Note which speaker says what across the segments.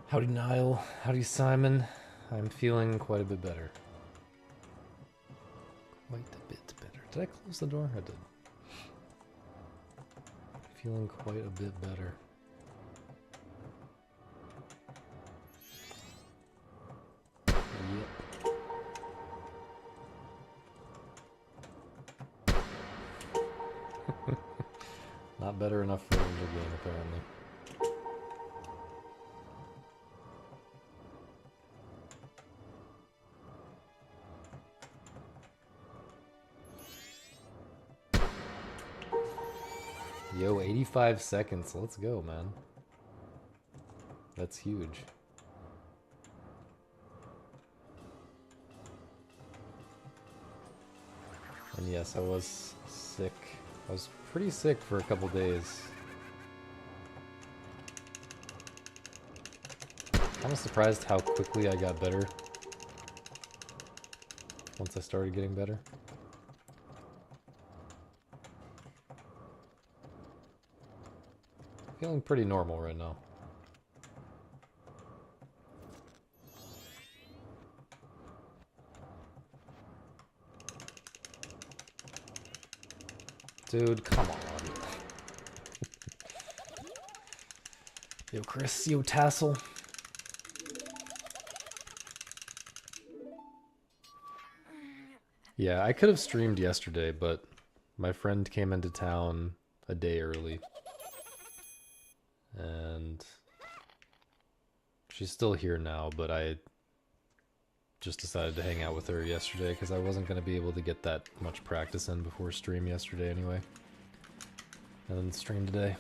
Speaker 1: Howdy Niall, howdy Simon. I'm feeling quite a bit better. Quite a bit better. Did I close the door? I did. Feeling quite a bit better. Yep. Not better enough for Angel Game, apparently. Yo, 85 seconds. Let's go, man. That's huge. And yes, I was sick. I was pretty sick for a couple days. I'm surprised how quickly I got better once I started getting better. Feeling pretty normal right now. Dude, come on. Yo, Chris, yo, Tassel. Yeah, I could have streamed yesterday, but my friend came into town a day early. And she's still here now, but I just decided to hang out with her yesterday because I wasn't going to be able to get that much practice in before stream yesterday anyway. And then stream today.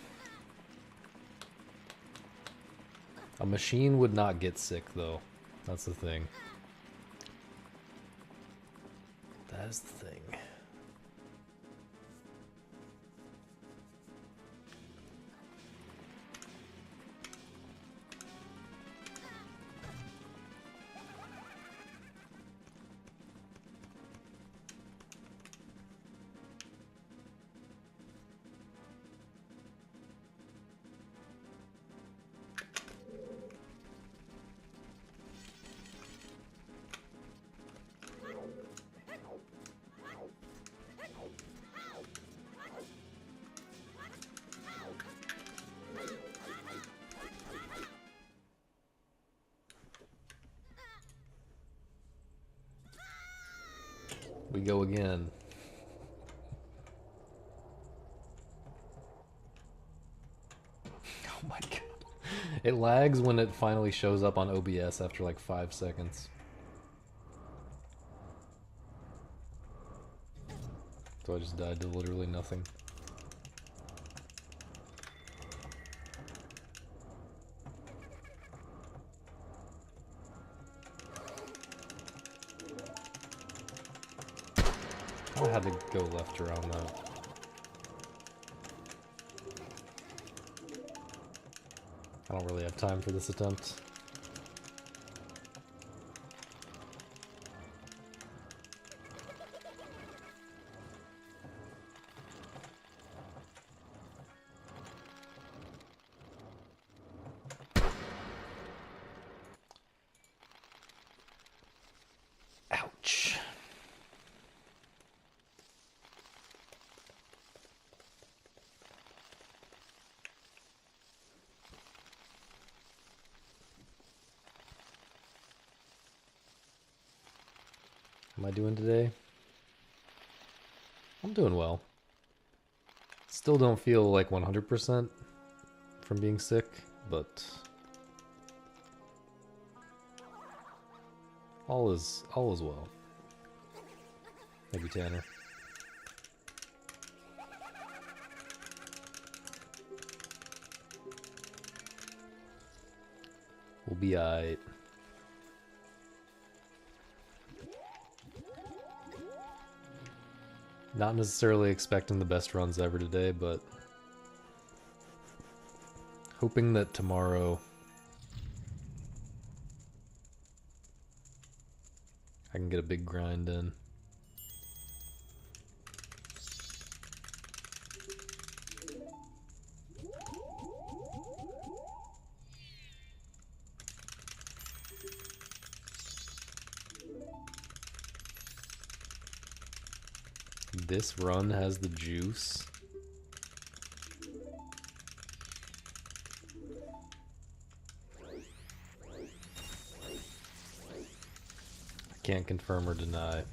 Speaker 1: A machine would not get sick, though. That's the thing. That is the thing. We go again. Oh my god. It lags when it finally shows up on OBS after like 5 seconds. So I just died to literally nothing. I had to go left around that. I don't really have time for this attempt. Ouch. How am I doing today? I'm doing well. Still don't feel like 100% from being sick, but all is well. Maybe Tanner. We'll be alright. Not necessarily expecting the best runs ever today, but hoping that tomorrow I can get a big grind in. This run has the juice. I can't confirm or deny.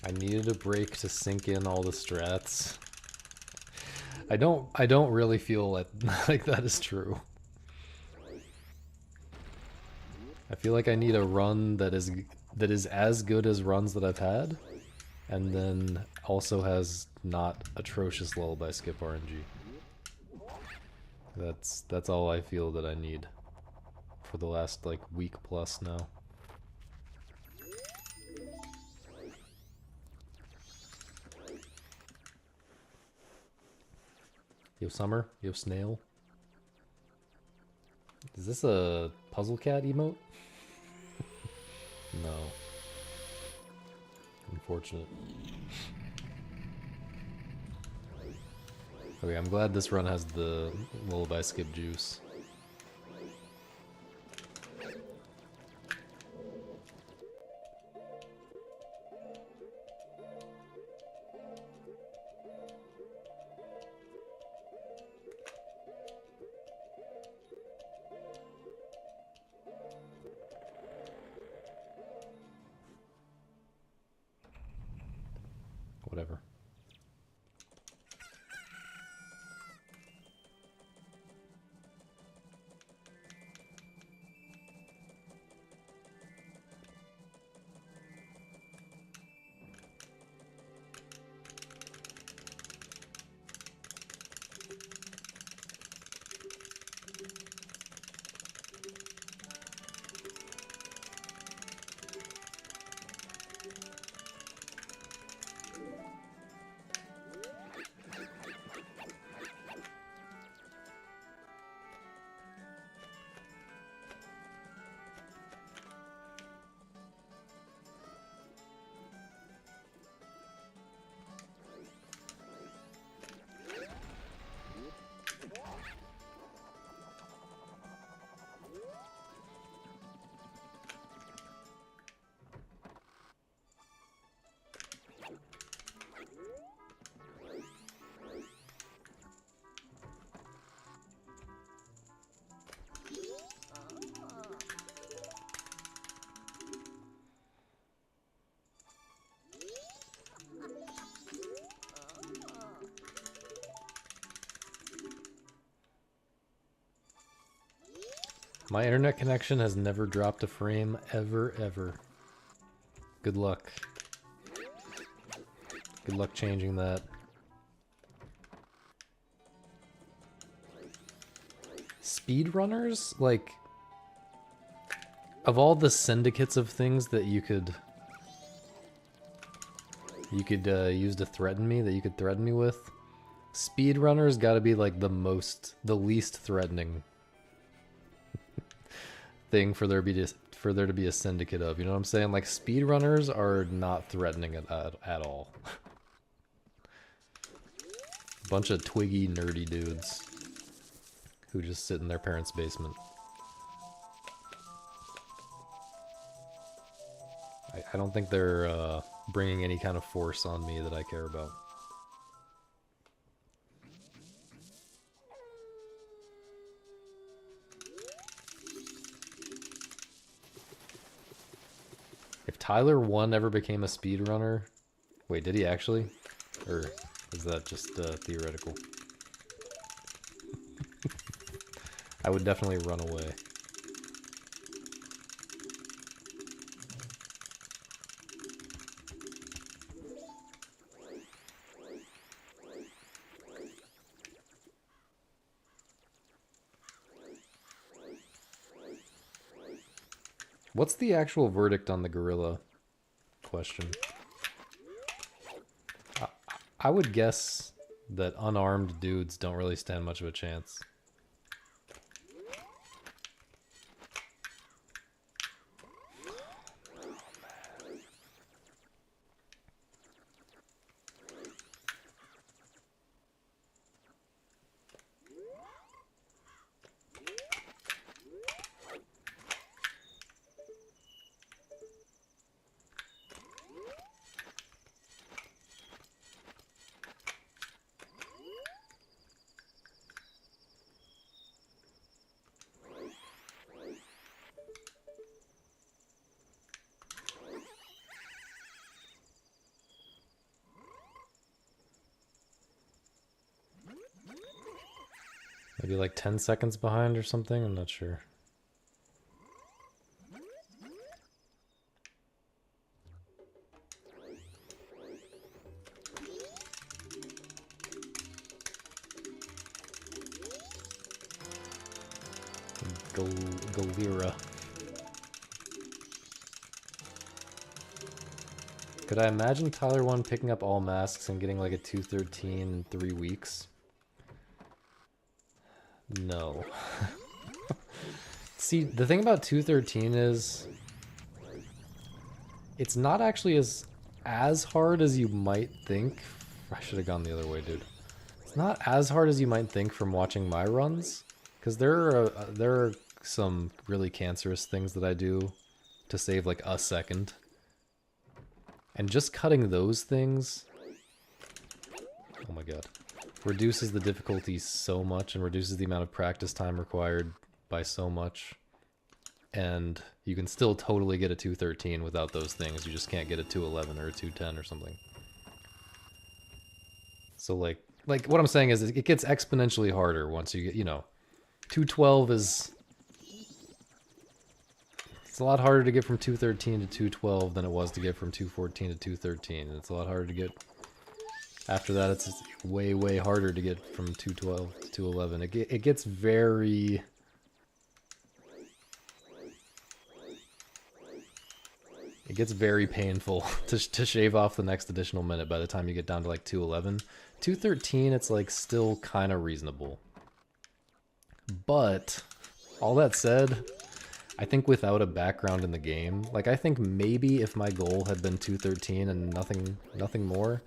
Speaker 1: I needed a break to sink in all the strats. I don't really feel like that is true. I feel like I need a run that is as good as runs that I've had, and then also has not atrocious lullaby skip RNG. That's all I feel that I need for the last like week plus now. Yo Summer, yo Snail. Is this a puzzle cat emote? No. Unfortunate. Okay, I'm glad this run has the lullaby skip juice. Whatever. My internet connection has never dropped a frame, ever. Good luck. Good luck changing that. Speedrunners? Like, of all the syndicates of things that you could use to threaten me, that you could threaten me with, speedrunners gotta be like the least threatening thing for there to be a syndicate of. You know what I'm saying? Like, speedrunners are not threatening at all. Bunch of twiggy, nerdy dudes who just sit in their parents' basement. I don't think they're bringing any kind of force on me that I care about. If Tyler 1 ever became a speedrunner... Wait, did he actually? Or is that just theoretical? I would definitely run away. What's the actual verdict on the gorilla question? I would guess that unarmed dudes don't really stand much of a chance. Maybe like 10 seconds behind or something, I'm not sure. Galera. Could I imagine Tyler 1 picking up all masks and getting like a 213 in 3 weeks? No. See, the thing about 213 is it's not actually as hard as you might think. I should have gone the other way, dude. It's not as hard as you might think from watching my runs, because there are some really cancerous things that I do to save like a second. And just cutting those things, oh my god, reduces the difficulty so much and reduces the amount of practice time required by so much. And you can still totally get a 213 without those things. You just can't get a 211 or a 210 or something. So like what I'm saying is it gets exponentially harder once you get, 212 is... It's a lot harder to get from 213 to 212 than it was to get from 214 to 213. And it's a lot harder to get... After that, it's way, way harder to get from 212 to 211. It gets very... It gets very painful to shave off the next additional minute by the time you get down to like 211. 213, it's like still kind of reasonable. But, all that said... I think without a background in the game, like I think maybe if my goal had been 213 and nothing more,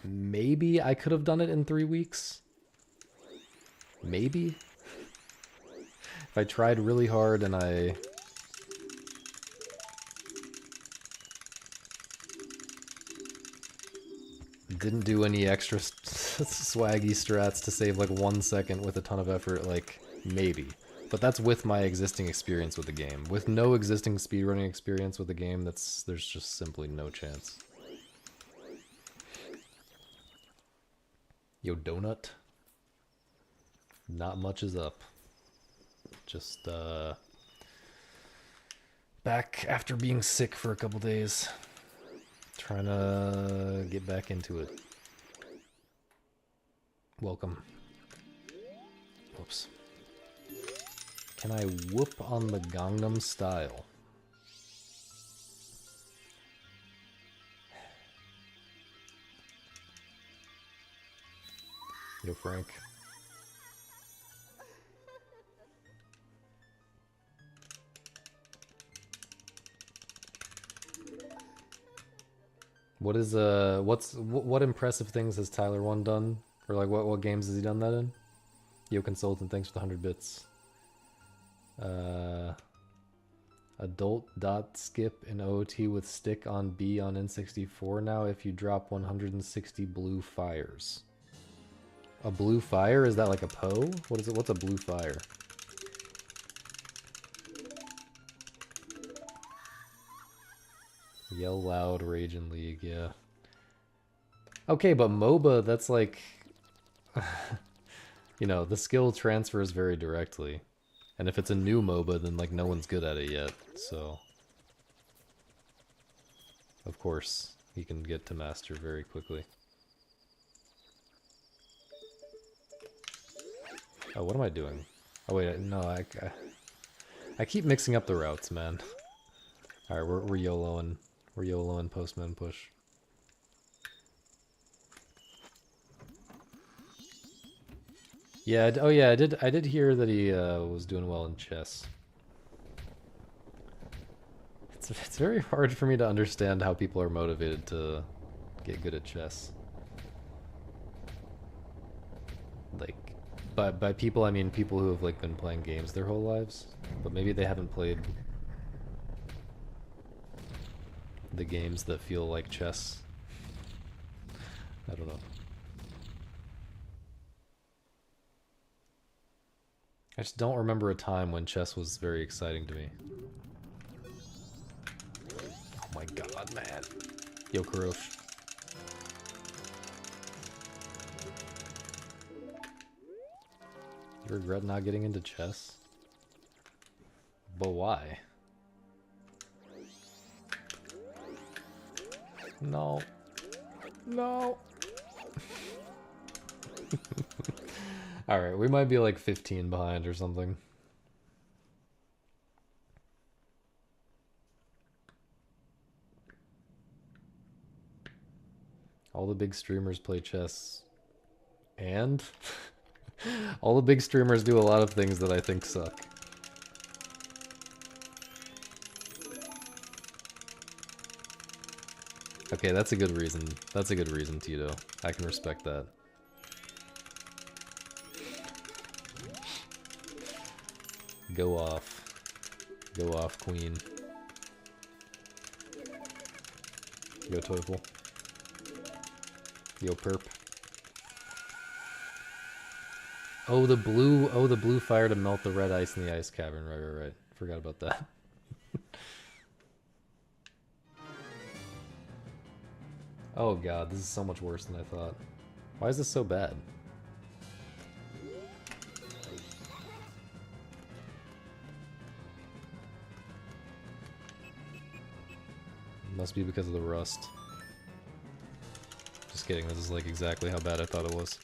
Speaker 1: maybe I could have done it in 3 weeks. Maybe. If I tried really hard and I... didn't do any extra swaggy strats to save like 1 second with a ton of effort, like, maybe. But that's with my existing experience with the game. With no existing speedrunning experience with the game, there's just simply no chance. Yo, Donut. Not much is up. Just, back after being sick for a couple days. Trying to get back into it. Welcome. Whoops. Can I whoop on the Gangnam Style? Yo, Frank. What impressive things has Tyler 1 done? Or like what games has he done that in? Yo, Consultant, thanks for the 100 bits. Adult dot skip in OOT with stick on B on N64 now if you drop 160 blue fires. A blue fire? Is that like a Poe? What is it? What's a blue fire? Yell loud, rage in League, yeah. Okay, but MOBA, that's like... the skill transfers very directly. And if it's a new MOBA, then like no one's good at it yet, so... Of course, he can get to master very quickly. Oh, what am I doing? Oh wait, no, I keep mixing up the routes, man. Alright, we're YOLOing. We're YOLOing Postman Push. Yeah, oh yeah, I did hear that he was doing well in chess. It's very hard for me to understand how people are motivated to get good at chess. Like, by people I mean people who have like been playing games their whole lives, but maybe they haven't played the games that feel like chess. I don't know. I just don't remember a time when chess was very exciting to me. Oh my god, man. Yo, Karosh. You regret not getting into chess? But why? No. No. Alright, we might be like 15 behind or something. All the big streamers play chess. And? All the big streamers do a lot of things that I think suck. Okay, that's a good reason. That's a good reason, Tito. I can respect that. Go off. Go off, queen. Yo, Teufel. Yo, perp. Oh, the blue fire to melt the red ice in the ice cavern. Right. Forgot about that. Oh god, this is so much worse than I thought. Why is this so bad? Must be because of the rust. Just kidding, this is like exactly how bad I thought it was.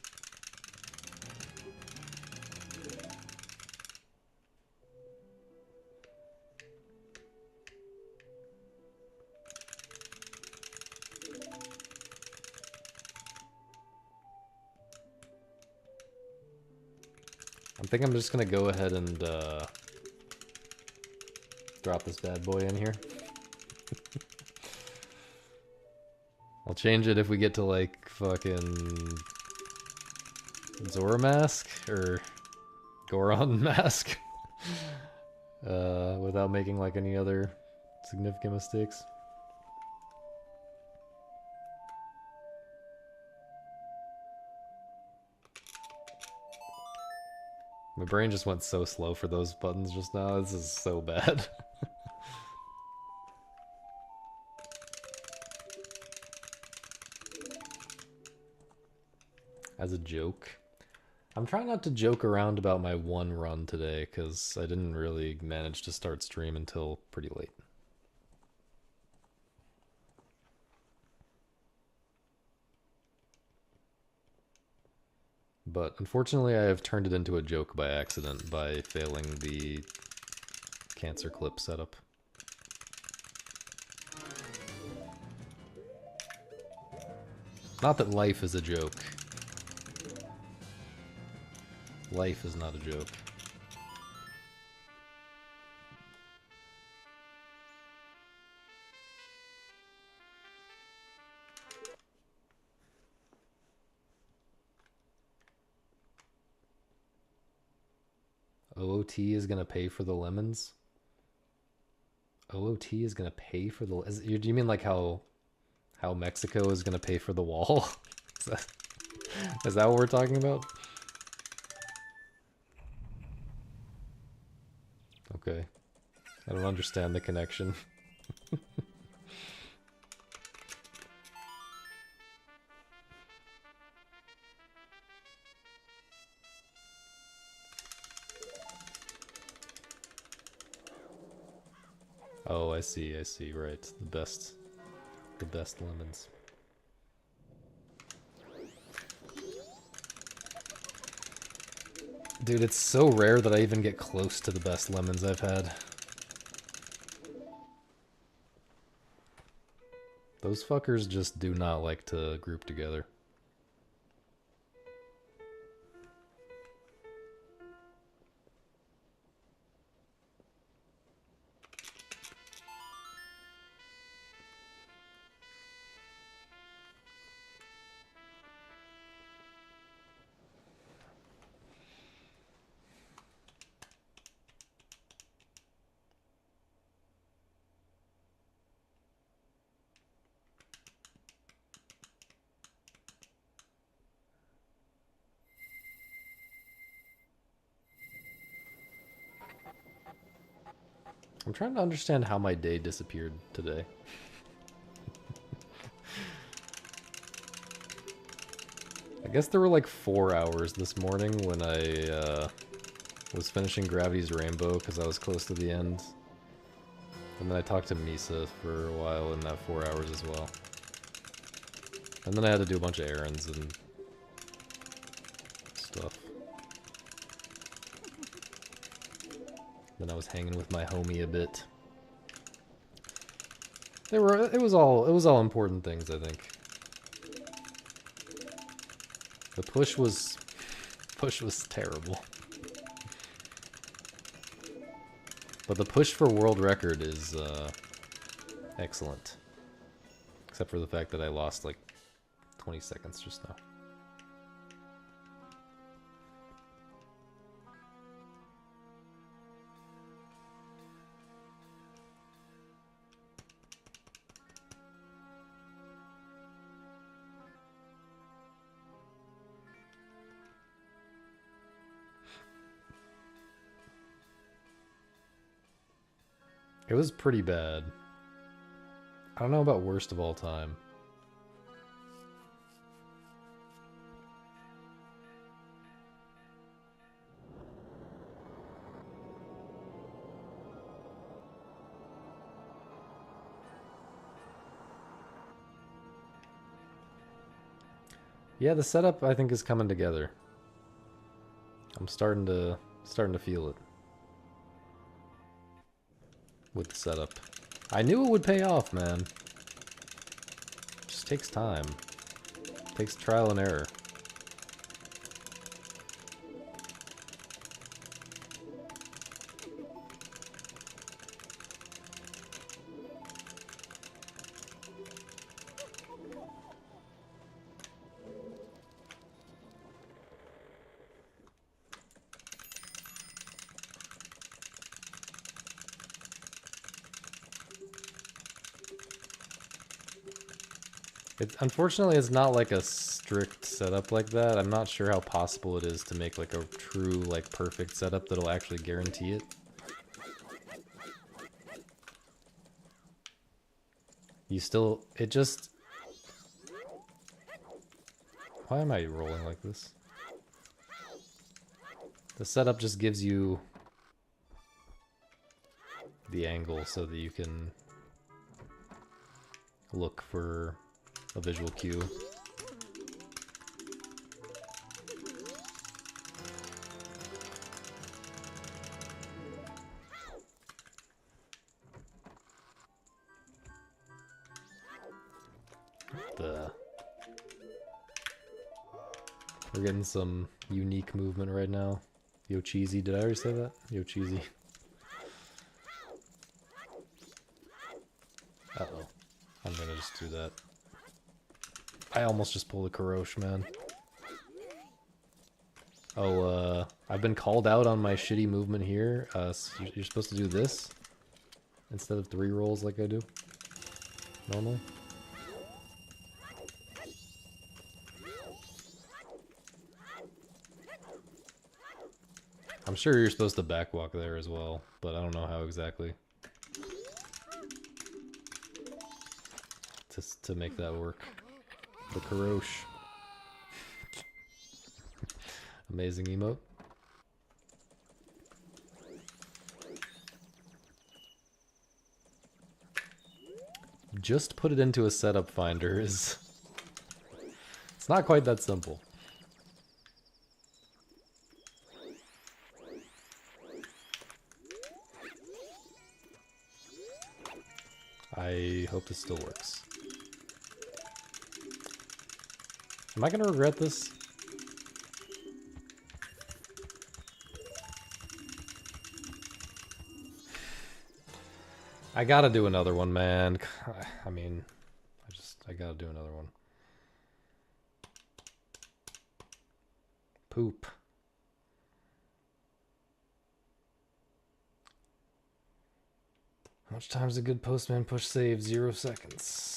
Speaker 1: I think I'm just gonna go ahead and drop this bad boy in here. I'll change it if we get to like fucking Zora mask or Goron mask without making like any other significant mistakes. My brain just went so slow for those buttons just now. This is so bad. As a joke. I'm trying not to joke around about my one run today, because I didn't really manage to start stream until pretty late. But unfortunately I have turned it into a joke by accident by failing the cancer clip setup. Not that life is a joke. Life is not a joke. OOT is gonna pay for the lemons? OOT is gonna pay for the... do you mean like how Mexico is gonna pay for the wall? Is that what we're talking about? Okay. I don't understand the connection. Oh, I see, right. The best lemons. Dude, it's so rare that I even get close to the best lemons I've had. Those fuckers just do not like to group together. I'm trying to understand how my day disappeared today. I guess there were like 4 hours this morning when I was finishing Gravity's Rainbow because I was close to the end. And then I talked to Misa for a while in that 4 hours as well. And then I had to do a bunch of errands and stuff. Then I was hanging with my homie a bit. It was all important things, I think. The push was terrible. But the push for world record is excellent. Except for the fact that I lost like 20 seconds just now. It was pretty bad. I don't know about worst of all time. Yeah, the setup I think is coming together. I'm starting to feel it with the setup. I knew it would pay off, man. It just takes time. It takes trial and error. Unfortunately, it's not like a strict setup like that. I'm not sure how possible it is to make like a true, like, perfect setup that'll actually guarantee it. It just... Why am I rolling like this? The setup just gives you the angle so that you can look for a visual cue. We're getting some unique movement right now. Yo cheesy, did I already say that? Yo cheesy. Uh-oh. I'm gonna just do that. I almost just pulled a Karosh, man. Oh, I've been called out on my shitty movement here. So you're supposed to do this instead of 3 rolls like I do normally. I'm sure you're supposed to backwalk there as well, but I don't know how exactly to make that work. The Karosh. Amazing emote. Just put it into a setup finder is... It's not quite that simple. I hope this still works. Am I gonna regret this? I gotta do another one, man. I mean, I gotta do another one. Poop. How much time is a good postman push save? 0 seconds.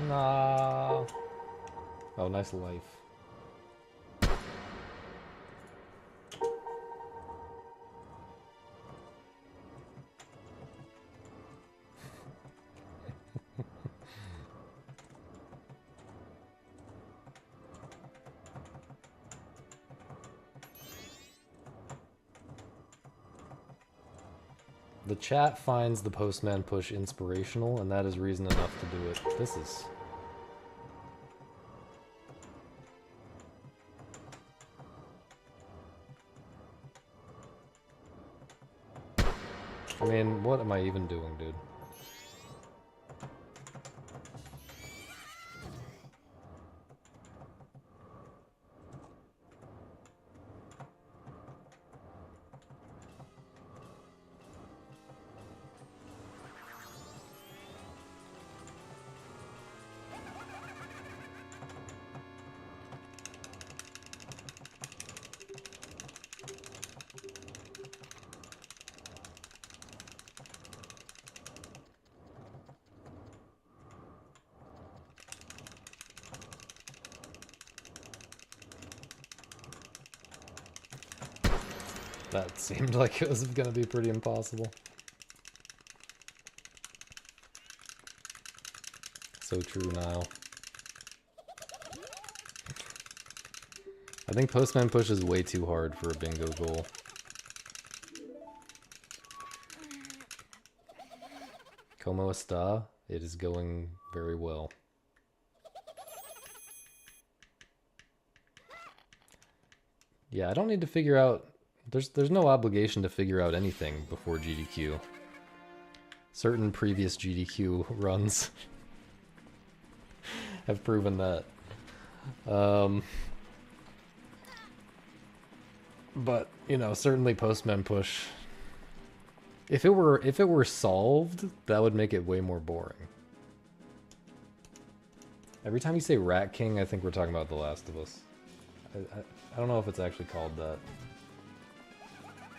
Speaker 1: Nah. Oh, nice life. The chat finds the postman push inspirational, and that is reason enough to do it. This is... I mean, what am I even doing, dude? That seemed like it was gonna be pretty impossible. So true, Niall. I think Postman Push is way too hard for a bingo goal. Como está? It is going very well. Yeah, I don't need to figure out... There's no obligation to figure out anything before GDQ. Certain previous GDQ runs have proven that. But, you know, certainly Postman Push. If it were solved, that would make it way more boring. Every time you say Rat King, I think we're talking about The Last of Us. I don't know if it's actually called that.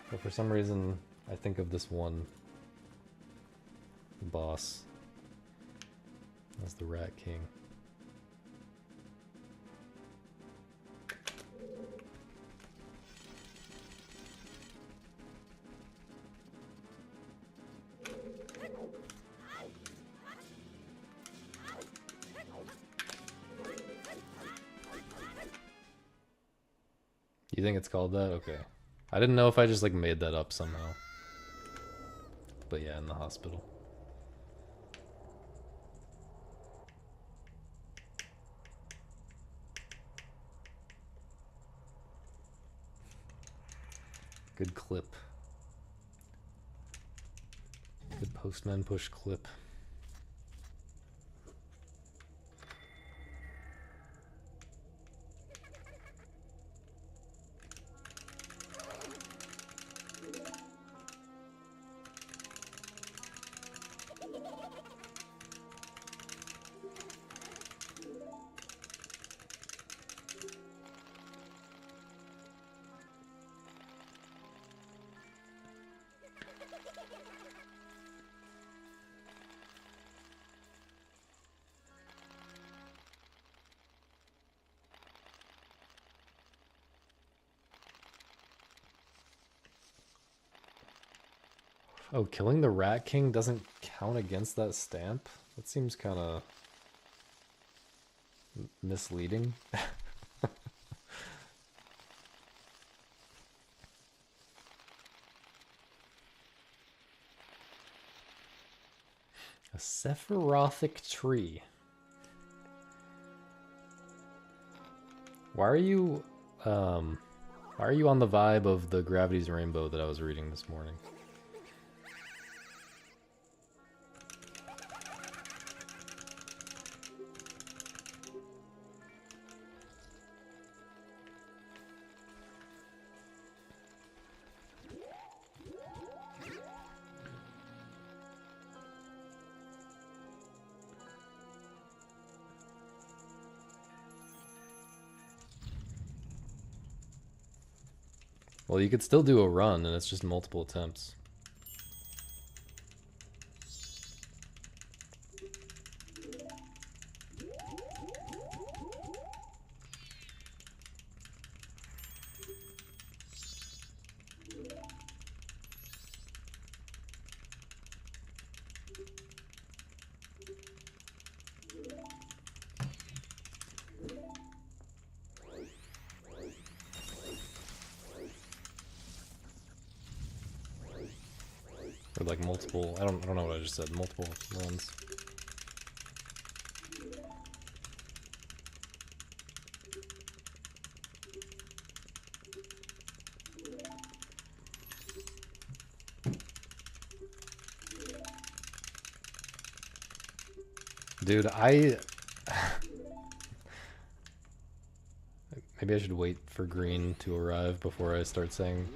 Speaker 1: But for some reason, I think of this one boss as the Rat King. You think it's called that? Okay. I didn't know if I just like made that up somehow. But yeah, in the hospital. Good clip. Good Postman Push clip. Oh, killing the Rat King doesn't count against that stamp? That seems kind of misleading. A Sephirothic tree. Why are you on the vibe of the Gravity's Rainbow that I was reading this morning? Well, you could still do a run, and it's just multiple attempts. Or like multiple, I don't know what I just said, multiple runs. Dude, maybe I should wait for green to arrive before I start saying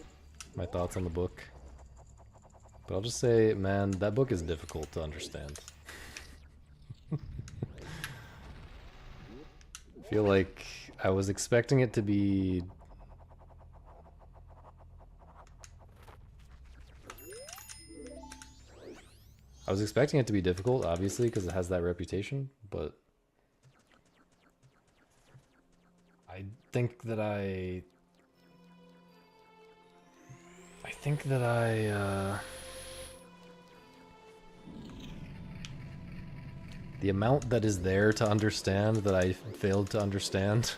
Speaker 1: my thoughts on the book. But I'll just say, man, that book is difficult to understand. I feel like I was expecting it to be... I was expecting it to be difficult, obviously, because it has that reputation, but... I think that I the amount that is there to understand that I failed to understand,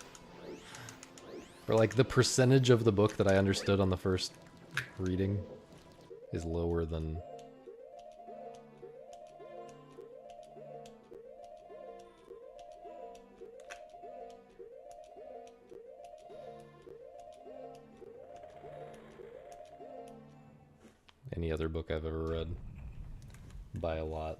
Speaker 1: or like the percentage of the book that I understood on the first reading is lower than... any other book I've ever read, by a lot.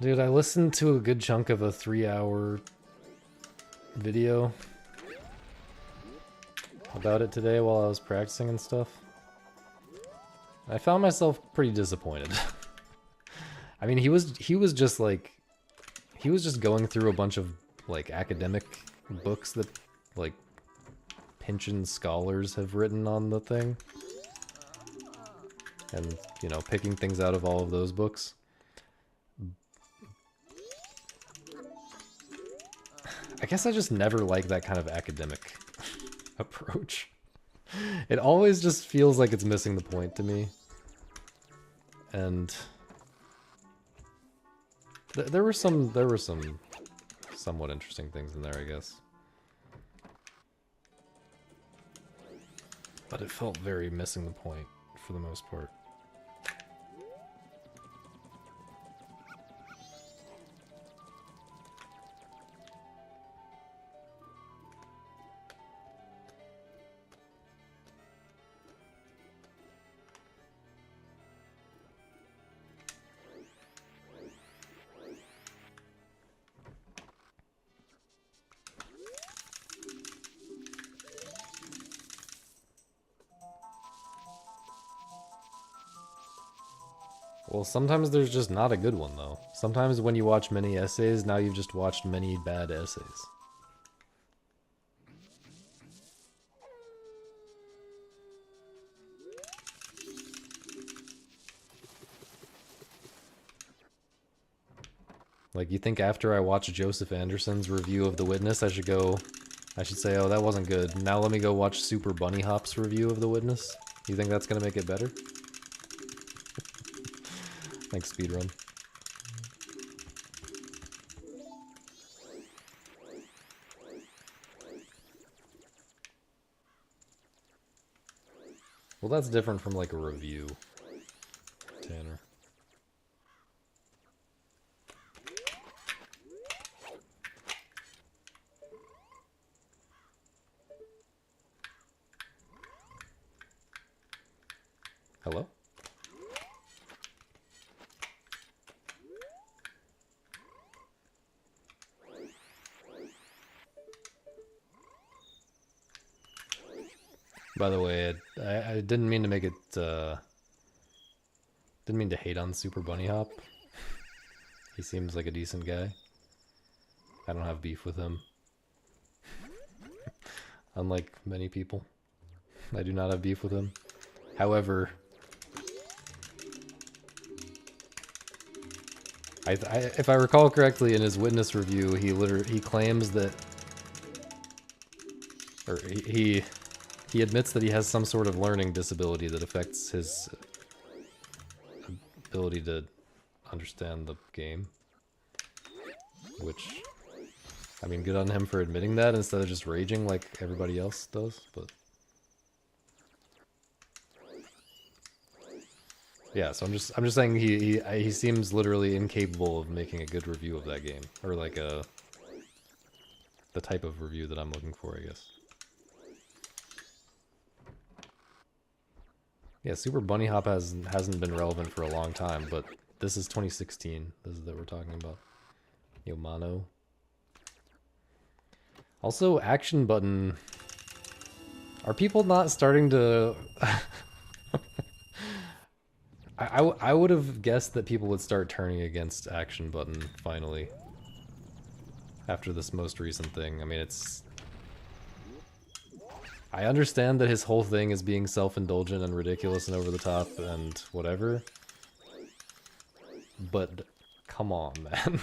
Speaker 1: Dude, I listened to a good chunk of a 3-hour video about it today while I was practicing and stuff. I found myself pretty disappointed. I mean, he was just like, he was just going through a bunch of like academic books that like Pynchon scholars have written on the thing. And, you know, picking things out of all of those books. I guess I just never like that kind of academic approach. It always just feels like it's missing the point to me. And there were some somewhat interesting things in there, I guess. But it felt very missing the point for the most part. Well, sometimes there's just not a good one, though. Sometimes when you watch many essays, now you've just watched many bad essays. Like, you think after I watch Joseph Anderson's review of The Witness, I should say, oh, that wasn't good. Now let me go watch Super Bunny Hop's review of The Witness? You think that's gonna make it better? Thanks, speedrun. Well, that's different from like a review, Tanner. Hello? By the way, I didn't mean to make it, didn't mean to hate on Super Bunny Hop. He seems like a decent guy. I don't have beef with him. Unlike many people, I do not have beef with him. However, if I recall correctly, in his witness review, he claims that, or he admits that he has some sort of learning disability that affects his ability to understand the game. Which, I mean, good on him for admitting that instead of just raging like everybody else does, but... Yeah, so I'm just saying he seems literally incapable of making a good review of that game, or like the type of review that I'm looking for, I guess. Yeah, Super Bunny Hop hasn't been relevant for a long time, but this is 2016. This is that we're talking about. Yo, Mano. Also, Action Button. Are people not starting to? I would have guessed that people would start turning against Action Button finally. After this most recent thing. I mean, it's... I understand that his whole thing is being self-indulgent and ridiculous and over the top and whatever. But, come on, man.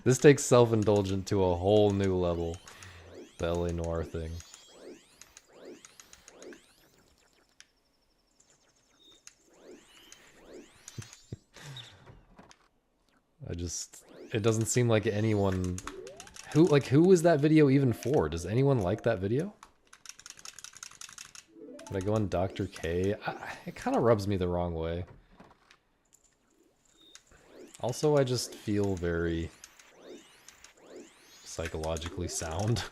Speaker 1: This takes self-indulgent to a whole new level. The LA Noire thing. It doesn't seem like anyone... Who was that video even for? Does anyone like that video? Would I go on Dr. K? It kind of rubs me the wrong way. Also, I just feel very psychologically sound.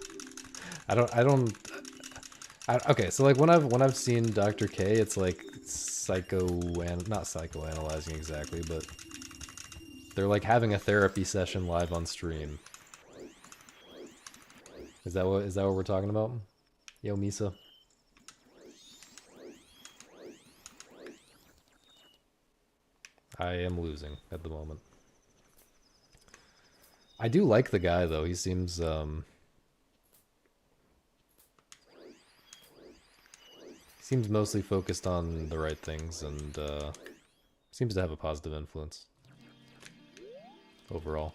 Speaker 1: Okay, so like when I've seen Dr. K, it's like not psychoanalyzing exactly, but they're like having a therapy session live on stream. Is that what we're talking about? Yo, Misa. I am losing at the moment. I do like the guy though. He seems mostly focused on the right things and seems to have a positive influence overall.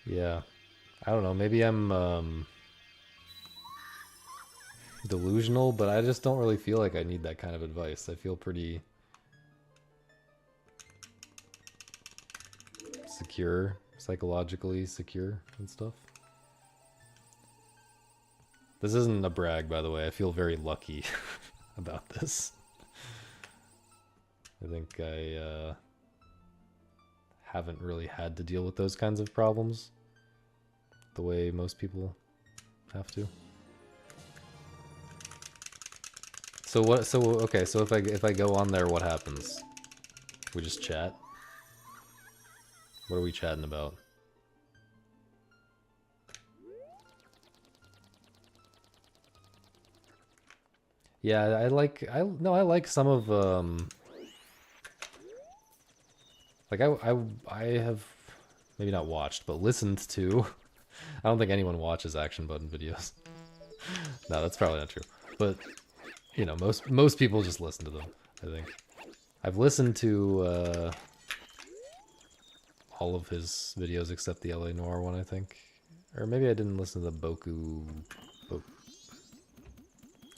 Speaker 1: Yeah. I don't know, maybe I'm delusional, but I just don't really feel like I need that kind of advice. I feel pretty secure, psychologically secure and stuff. This isn't a brag, by the way. I feel very lucky about this. I think I haven't really had to deal with those kinds of problems the way most people have to. Okay, so if I go on there, what happens? We just chat? What are we chatting about? Yeah, I like some of like I have maybe not watched, but listened to. I don't think anyone watches Action Button videos. No, that's probably not true. But you know, most people just listen to them, I think. I've listened to all of his videos except the LA Noire one, I think. Or maybe I didn't listen to the Boku...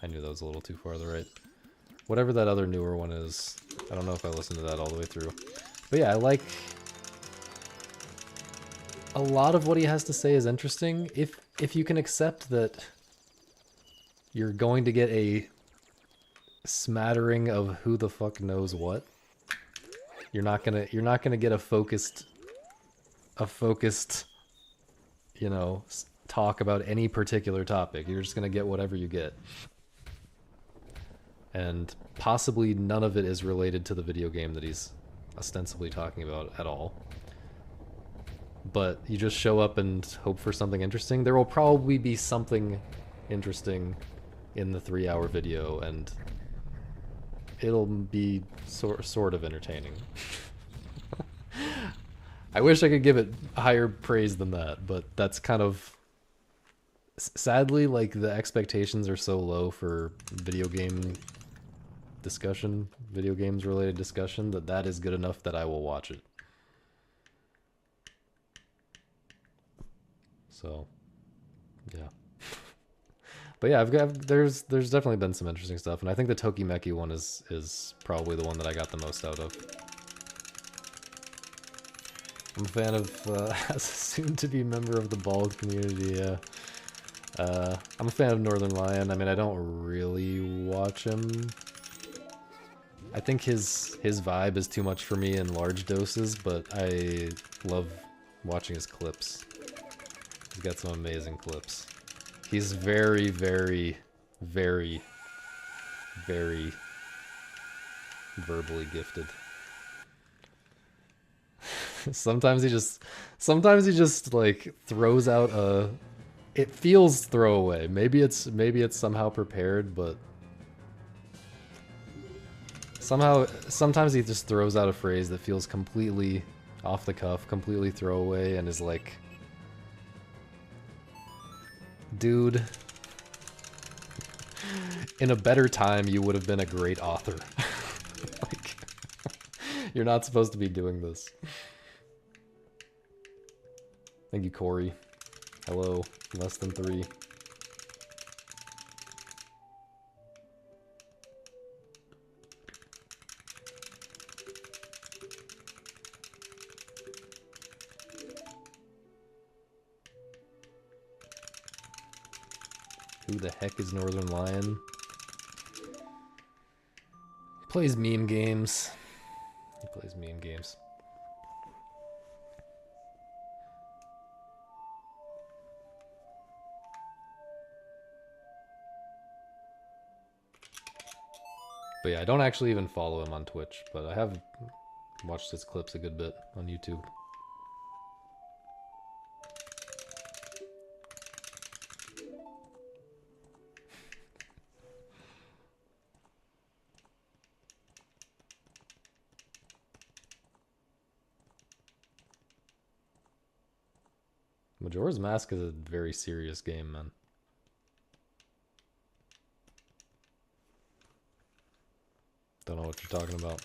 Speaker 1: I knew that was a little too far to the right. Whatever that other newer one is, I don't know if I listened to that all the way through. But yeah, I like... A lot of what he has to say is interesting, if you can accept that you're going to get a smattering of who the fuck knows what. You're not gonna get a focused, you know, talk about any particular topic. You're just gonna get whatever you get. And possibly none of it is related to the video game that he's ostensibly talking about at all. But you just show up and hope for something interesting. There will probably be something interesting in the 3-hour video, and it'll be sort of entertaining. I wish I could give it higher praise than that, but that's kind of... Sadly, like, the expectations are so low for video games related discussion, that is good enough that I will watch it. So, yeah. But yeah, there's definitely been some interesting stuff, and I think the Tokimeki one is probably the one that I got the most out of. I'm a fan of, as a soon-to-be member of the bald community, yeah. I'm a fan of Northern Lion. I mean, I don't really watch him. I think his vibe is too much for me in large doses, but I love watching his clips. He's got some amazing clips. He's very, very, very, very verbally gifted. Sometimes he just like throws out a... It feels throwaway. Maybe it's somehow prepared, but sometimes he just throws out a phrase that feels completely off the cuff, completely throwaway, and is like, dude, in a better time you would have been a great author. Like, you're not supposed to be doing this. Thank you, Corey. Hello, less than 3. Who the heck is Northern Lion? He plays meme games. He plays meme games. But yeah, I don't actually even follow him on Twitch, but I have watched his clips a good bit on YouTube. Majora's Mask is a very serious game, man. Don't know what you're talking about.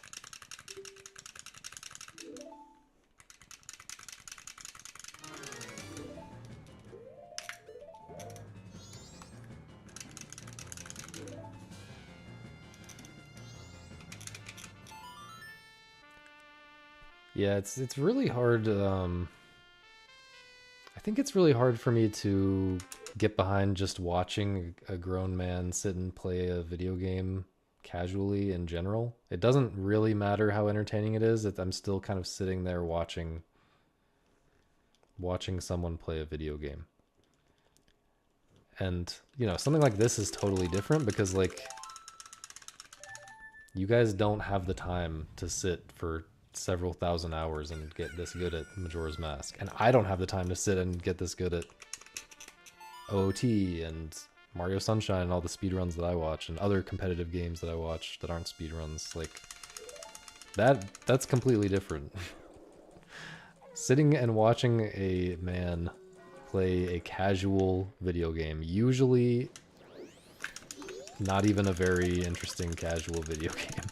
Speaker 1: Yeah, it's really hard. I think it's really hard for me to get behind just watching a grown man sit and play a video game casually in general. It doesn't really matter how entertaining it is. I'm still kind of sitting there watching someone play a video game. And, you know, something like this is totally different because, like, you guys don't have the time to sit for several thousand hours and get this good at Majora's Mask. And I don't have the time to sit and get this good at OOT and Mario Sunshine and all the speedruns that I watch and other competitive games that I watch that aren't speedruns. Like, that's completely different. Sitting and watching a man play a casual video game, usually not even a very interesting casual video game.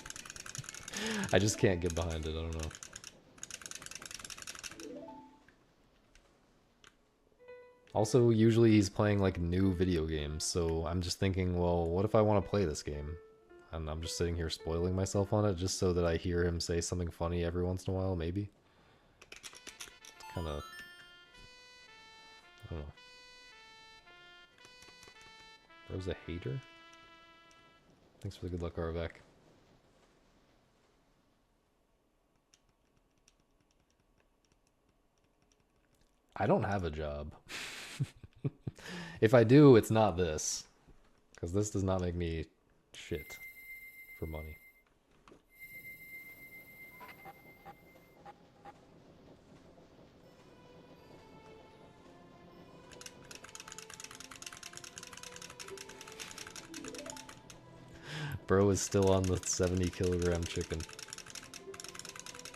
Speaker 1: I just can't get behind it, I don't know. Also, usually he's playing like new video games, so I'm just thinking, well, what if I want to play this game? And I'm just sitting here spoiling myself on it just so that I hear him say something funny every once in a while, maybe. It's kind of... I don't know. Rose a hater? Thanks for the good luck, Arvak. I don't have a job. If I do, it's not this. Because this does not make me shit for money. Bro is still on the 70-kilogram chicken.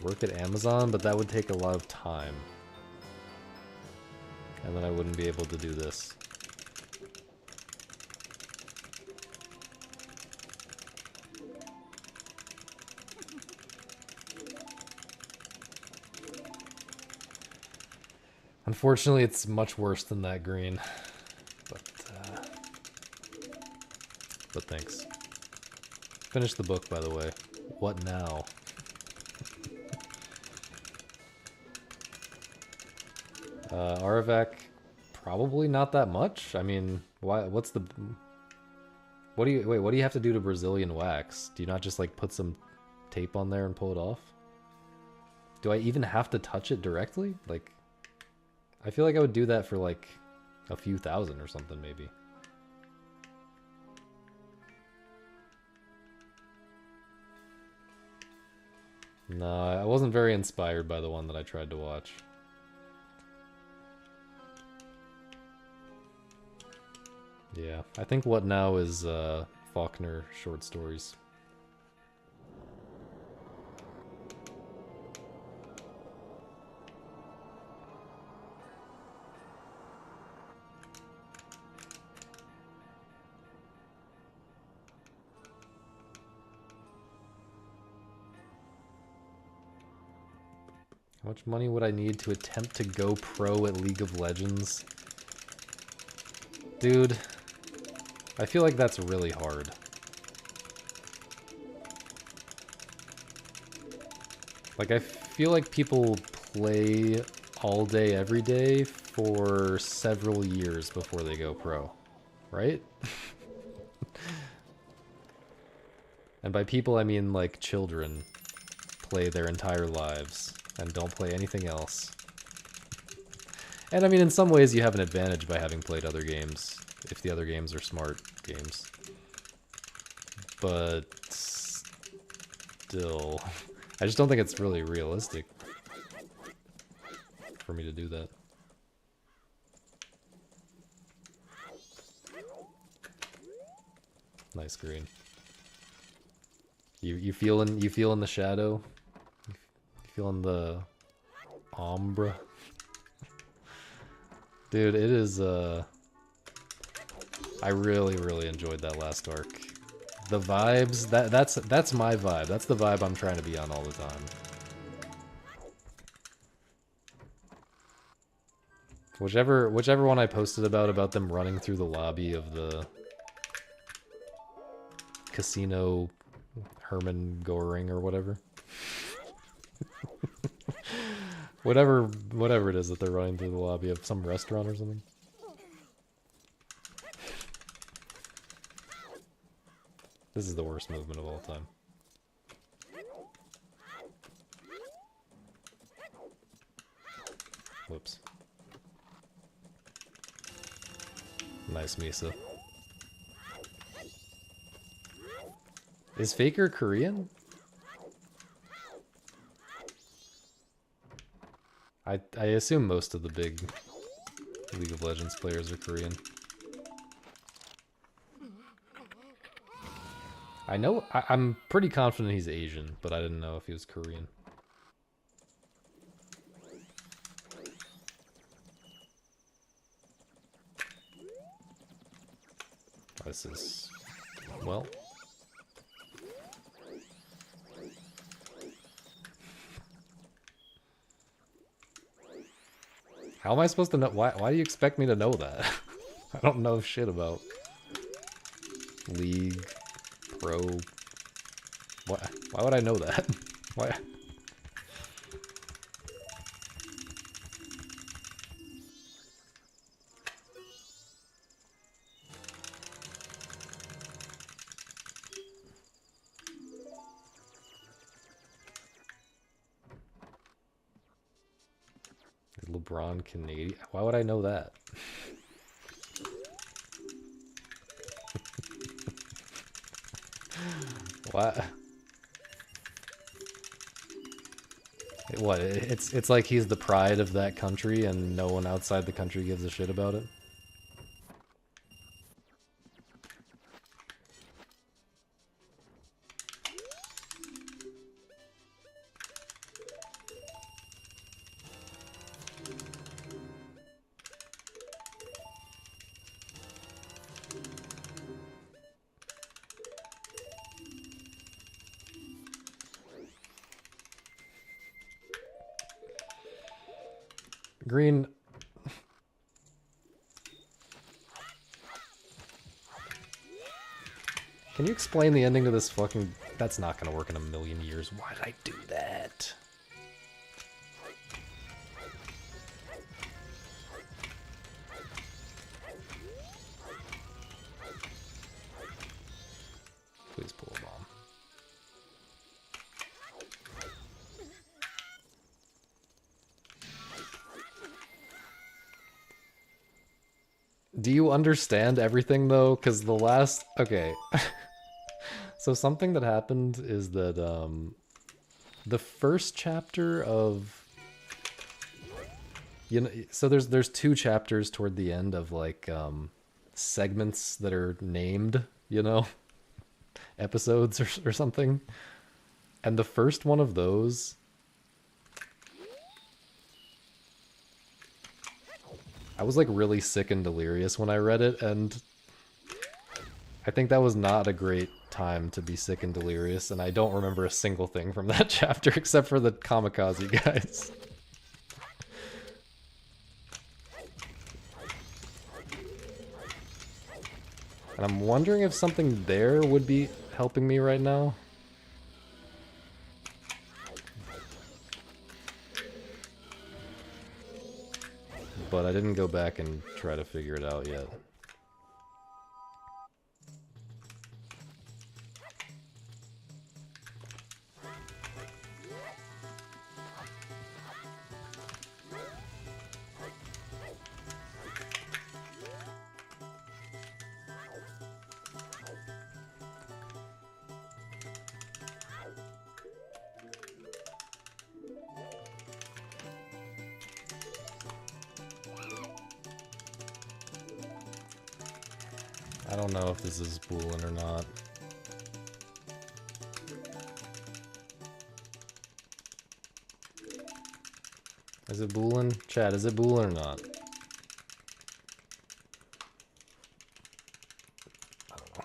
Speaker 1: Work at Amazon, but that would take a lot of time. And then I wouldn't be able to do this. Unfortunately, it's much worse than that green. But thanks. Finish the book, by the way. What now? Aravac, probably not that much. I mean, why? What's the? What do you wait? What do you have to do to Brazilian wax? Do you not just like put some tape on there and pull it off? Do I even have to touch it directly? Like, I feel like I would do that for like a few thousand or something, maybe. No, I wasn't very inspired by the one that I tried to watch. Yeah, I think what now is Faulkner short stories. How much money would I need to attempt to go pro at League of Legends? Dude, I feel like that's really hard. Like, I feel like people play all day, every day for several years before they go pro, right? And by people, I mean, like, children play their entire lives and don't play anything else. And I mean, in some ways you have an advantage by having played other games, if the other games are smart games. But still, I just don't think it's really realistic for me to do that. Nice green. You feeling the shadow? You feeling the ombre? Dude, it is I really enjoyed that last arc. The vibes, that's my vibe. That's the vibe I'm trying to be on all the time. Whichever one I posted about them running through the lobby of the casino Herman Goring or whatever. whatever it is that they're running through the lobby of some restaurant or something. This is the worst movement of all time. Whoops. Nice Misa. Is Faker Korean? I assume most of the big League of Legends players are Korean. I know, I'm pretty confident he's Asian, but I didn't know if he was Korean. This is, well. How am I supposed to know? Why do you expect me to know that? I don't know shit about League, Pro. Why would I know that? Why? Is LeBron Canadian? Why would I know that? What? What? It's like he's the pride of that country and no one outside the country gives a shit about it? Green. Can you explain the ending to this fucking... That's not gonna work in a million years. Why did I do that? Please pull a bomb. Do you understand everything, though? Because the last... Okay. So something that happened is that, the first chapter of... You know, so there's two chapters toward the end of, like, segments that are named, you know? Episodes or something. And the first one of those... I was, like, really sick and delirious when I read it, and I think that was not a great time to be sick and delirious, and I don't remember a single thing from that chapter except for the kamikaze guys. And I'm wondering if something there would be helping me right now. But I didn't go back and try to figure it out yet. I don't know if this is Boolean or not. Is it Boolean? Chat, is it Boolean or not? I don't know.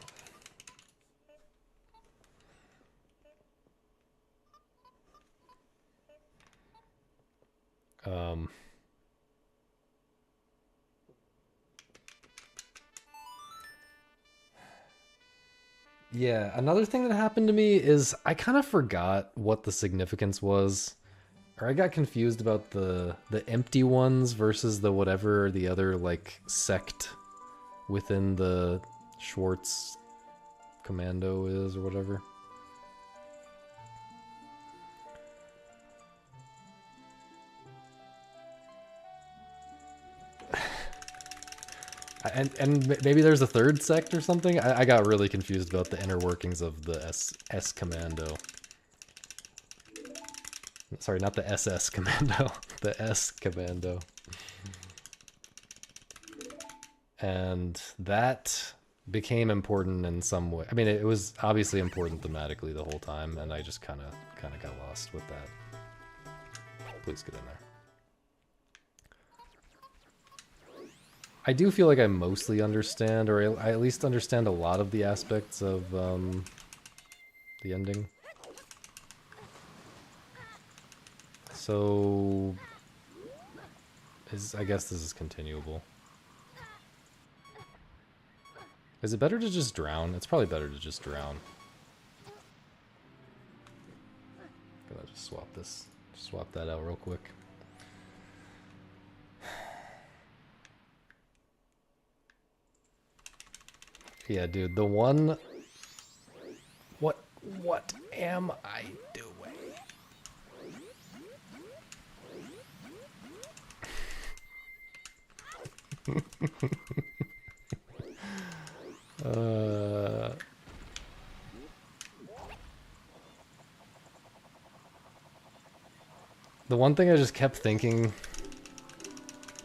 Speaker 1: Yeah, another thing that happened to me is I kind of forgot what the significance was. Or I got confused about the empty ones versus the whatever the other, like, sect within the Schwartz commando is or whatever. And maybe there's a third sect or something? I got really confused about the inner workings of the S commando. Sorry, not the SS commando. The S commando. And that became important in some way. I mean, it was obviously important thematically the whole time, and I just kind of got lost with that. Please get in there. I do feel like I mostly understand, or I at least understand a lot of the aspects of the ending. So, I guess this is continuable. Is it better to just drown? It's probably better to just drown. Gotta just swap that out real quick. Yeah, dude, the one... What am I doing? The one thing I just kept thinking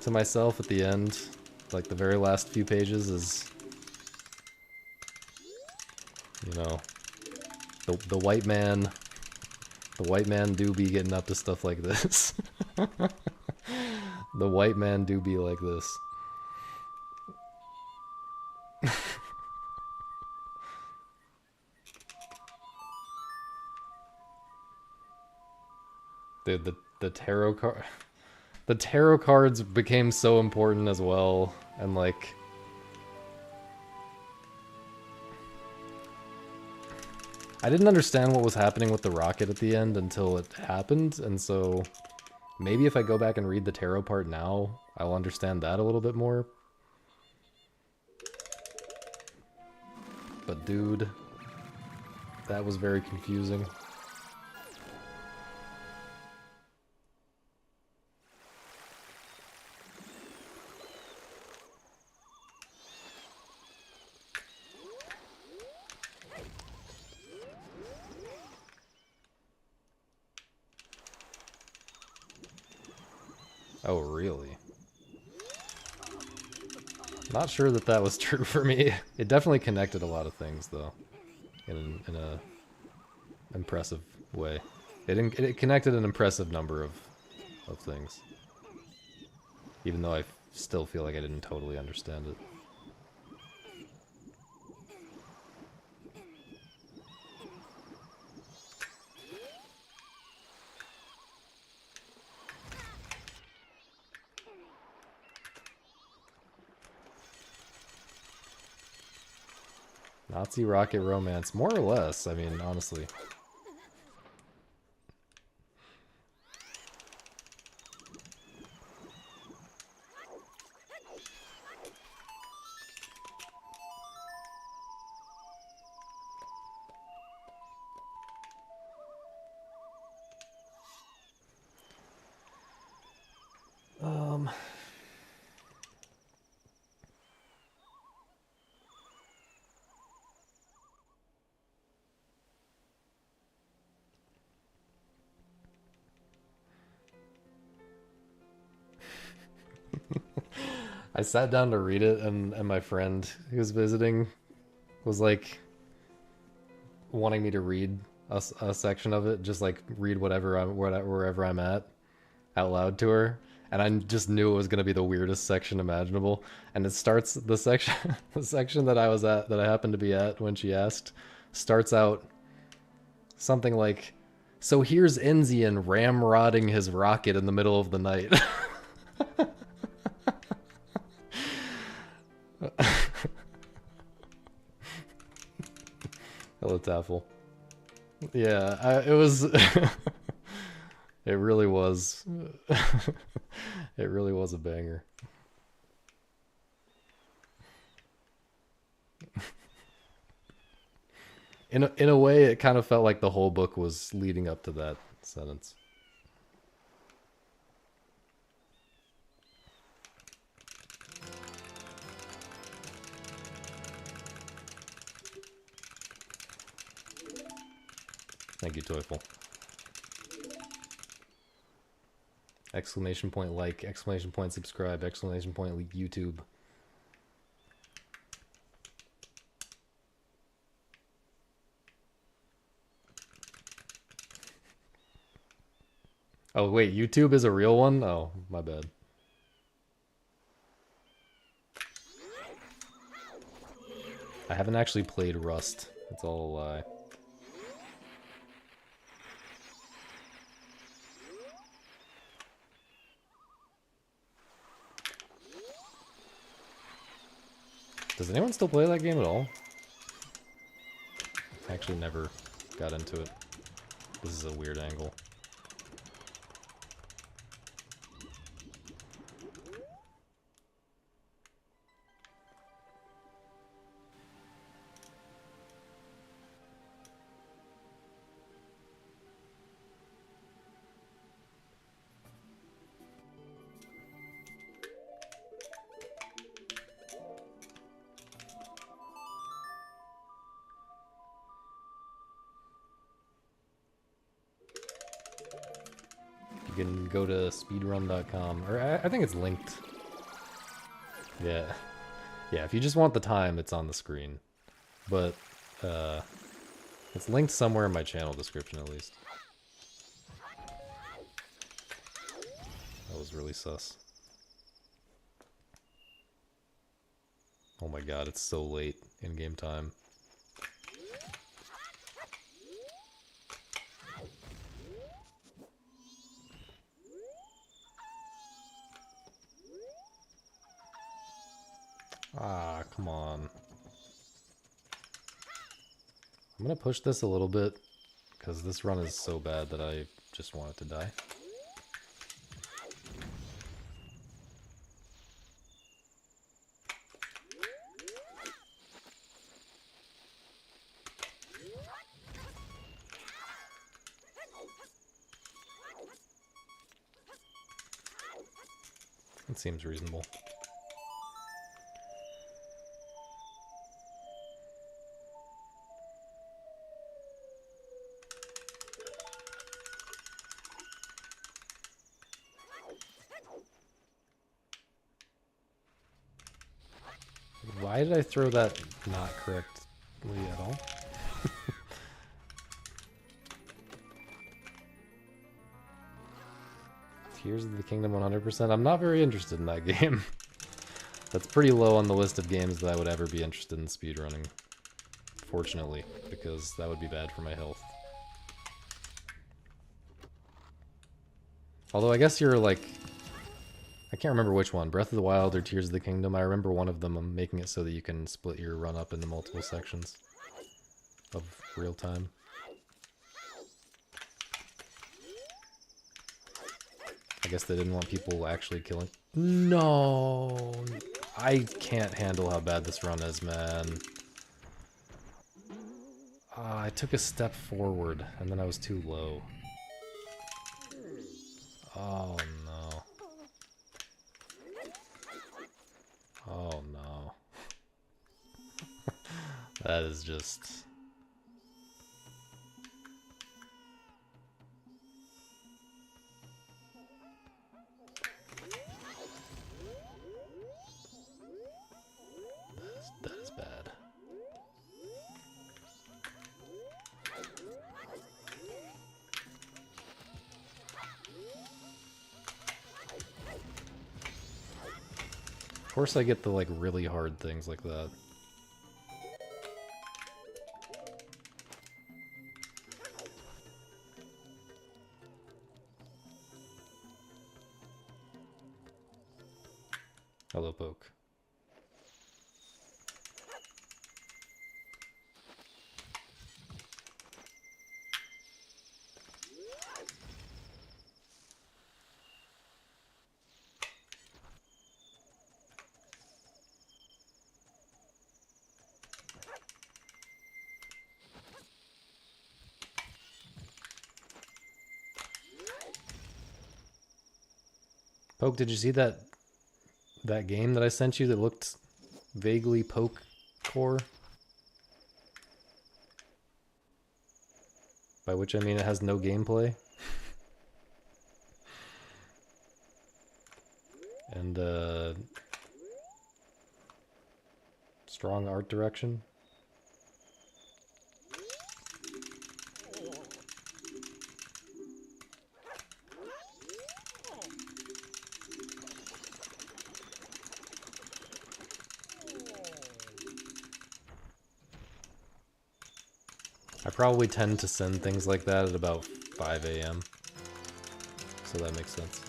Speaker 1: to myself at the end, like the very last few pages, is, you know, the white man do be getting up to stuff like this. The white man do be like this. Dude, the tarot card... The tarot cards became so important as well, and like... I didn't understand what was happening with the rocket at the end until it happened, and so maybe if I go back and read the tarot part now, I'll understand that a little bit more. But dude, that was very confusing. Oh, really? Not sure that that was true for me. It definitely connected a lot of things, though, in a impressive way. It connected an impressive number of things, even though I still feel like I didn't totally understand it. Nazi rocket romance, more or less, I mean, honestly. I sat down to read it, and my friend who was visiting was like wanting me to read a section of it, just like read wherever I'm at out loud to her, and I just knew it was gonna be the weirdest section imaginable. And it starts the section the section that I happened to be at when she asked starts out something like, "So here's Enzian ramrodding his rocket in the middle of the night." Hello, Taffel. Yeah, it was... it really was... it really was a banger. In a way, it kind of felt like the whole book was leading up to that sentence. Thank you, Toyful. Exclamation point like, exclamation point subscribe, exclamation point YouTube. Oh wait, YouTube is a real one? Oh, my bad. I haven't actually played Rust. It's all a lie. Does anyone still play that game at all? I actually never got into it. This is a weird angle. You can go to speedrun.com, or I think it's linked. Yeah. Yeah, if you just want the time, it's on the screen. But, it's linked somewhere in my channel description, at least. That was really sus. Oh my god, it's so late in-game time. Ah, come on. I'm gonna push this a little bit, because this run is so bad that I just want it to die. It seems reasonable. Why did I throw that not correctly at all? Tears of the Kingdom 100%? I'm not very interested in that game. That's pretty low on the list of games that I would ever be interested in speedrunning. Fortunately, because that would be bad for my health. Although I guess you're like... I can't remember which one, Breath of the Wild or Tears of the Kingdom. I remember one of them making it so that you can split your run up into multiple sections of real time. I guess they didn't want people actually killing... No! I can't handle how bad this run is, man. I took a step forward, and then I was too low. Oh no. Oh no. That is just... That is bad. Of course I get the like really hard things like that. Hello, Poke. Poke, did you see that game that I sent you that looked vaguely Poke core? By which I mean it has no gameplay. And strong art direction. I probably tend to send things like that at about 5 a.m. So that makes sense.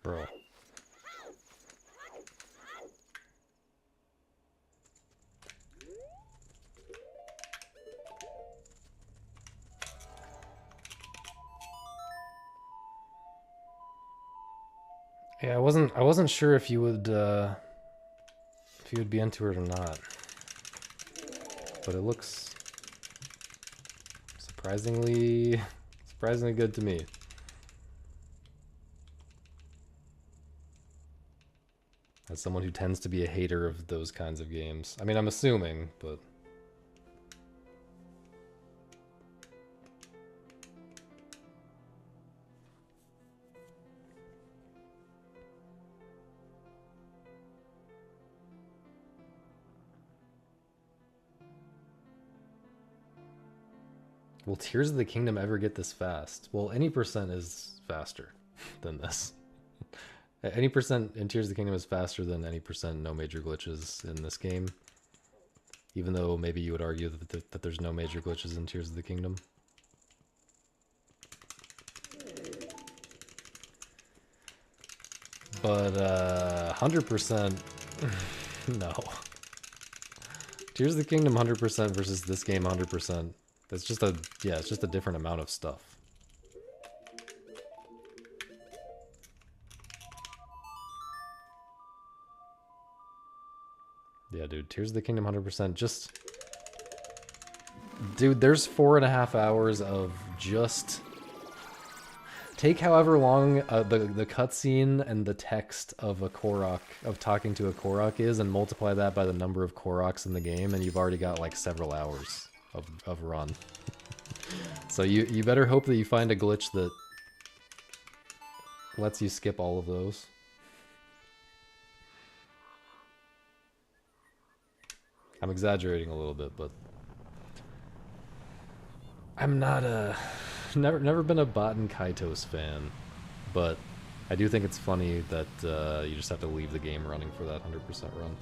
Speaker 1: Bro. Yeah, I wasn't sure if you would be into it or not. But it looks surprisingly good to me. As someone who tends to be a hater of those kinds of games. I mean, I'm assuming, but Will Tears of the Kingdom ever get this fast? Well, any percent is faster than this. Any percent in Tears of the Kingdom is faster than any percent no major glitches in this game. Even though maybe you would argue that there's no major glitches in Tears of the Kingdom. But 100% no. Tears of the Kingdom 100% versus this game 100%. It's just a, yeah, it's just a different amount of stuff. Yeah, dude, Tears of the Kingdom 100%. Just, dude, there's 4.5 hours of just, take however long the cutscene and the text of a Korok, of talking to a Korok is, and multiply that by the number of Koroks in the game, and you've already got like several hours of run. So you better hope that you find a glitch that lets you skip all of those. I'm exaggerating a little bit, but I'm not a never been a Baten Kaitos fan, but I do think it's funny that you just have to leave the game running for that 100% run.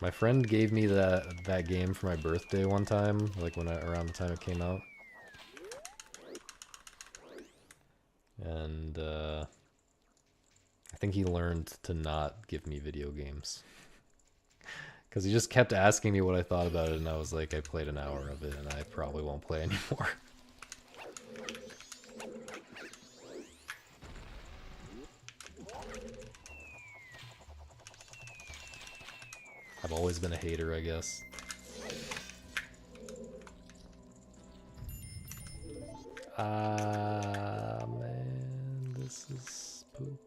Speaker 1: My friend gave me that game for my birthday one time, like around the time it came out. And I think he learned to not give me video games. Because he just kept asking me what I thought about it, and I was like, I played an hour of it, and I probably won't play anymore. I've always been a hater, I guess. Man, this is poop.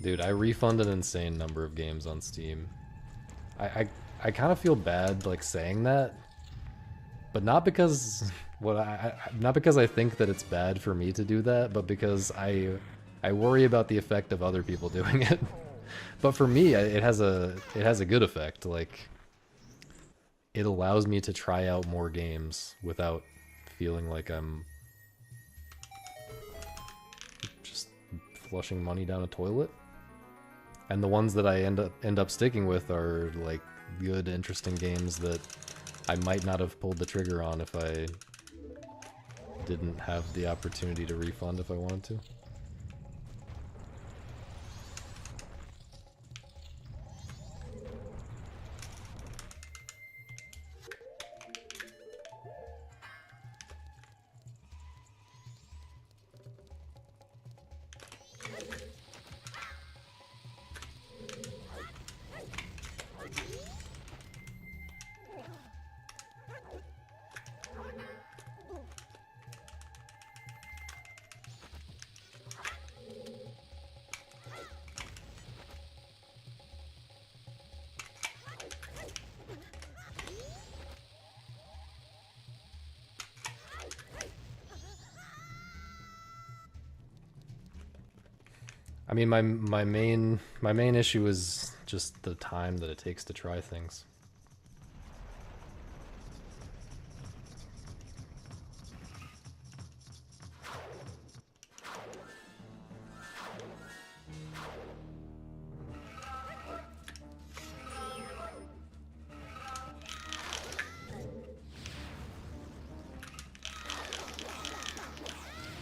Speaker 1: Dude, I refund an insane number of games on Steam. I kind of feel bad like saying that, but not because not because I think that it's bad for me to do that, but because I worry about the effect of other people doing it. But for me, it has a good effect. Like, it allows me to try out more games without feeling like I'm just flushing money down a toilet. And the ones that I end up sticking with are like good, interesting games that I might not have pulled the trigger on if I didn't have the opportunity to refund if I wanted to. I mean, my main issue is just the time that it takes to try things.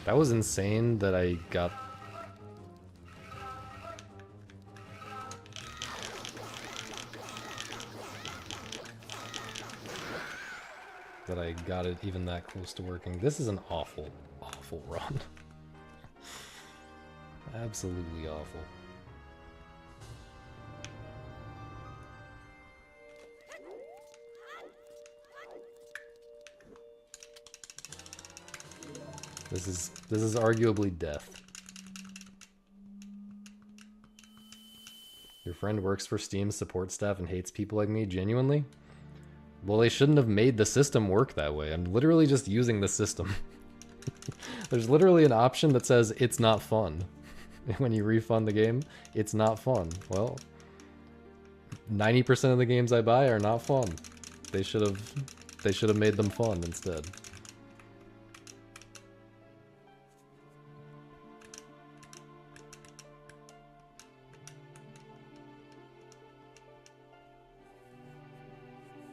Speaker 1: That was insane that I got... that I got it even that close to working. This is an awful, awful run. Absolutely awful. This is arguably death. friend works for Steam's support staff and hates people like me, genuinely? Well, they shouldn't have made the system work that way. I'm literally just using the system. There's literally an option that says it's not fun. When you refund the game, it's not fun. Well, 90% of the games I buy are not fun. They should have made them fun instead.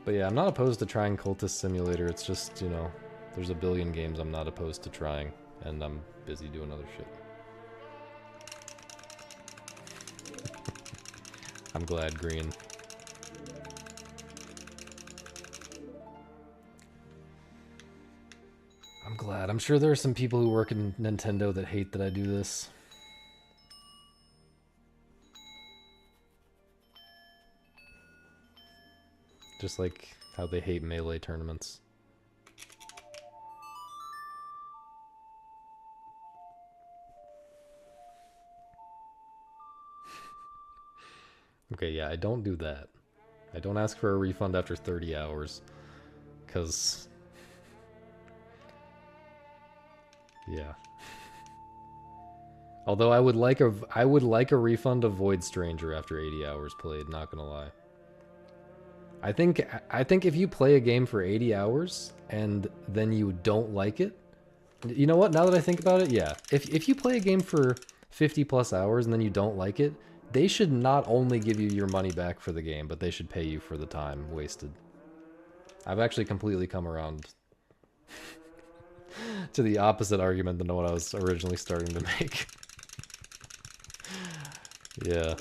Speaker 1: But yeah, I'm not opposed to trying Cultist Simulator. It's just, you know, there's a billion games I'm not opposed to trying, and I'm busy doing other shit. I'm glad, Green. I'm glad. I'm sure there are some people who work in Nintendo that hate that I do this. Just like how they hate Melee tournaments. Okay, yeah, I don't do that. I don't ask for a refund after 30 hours. Because... yeah. Although I would like a refund of Void Stranger after 80 hours played, not gonna lie. I think if you play a game for 80 hours and then you don't like it, you know what? Now that I think about it, yeah. If you play a game for 50 plus hours and then you don't like it, they should not only give you your money back for the game, but they should pay you for the time wasted. I've actually completely come around to the opposite argument than what I was originally starting to make. Yeah.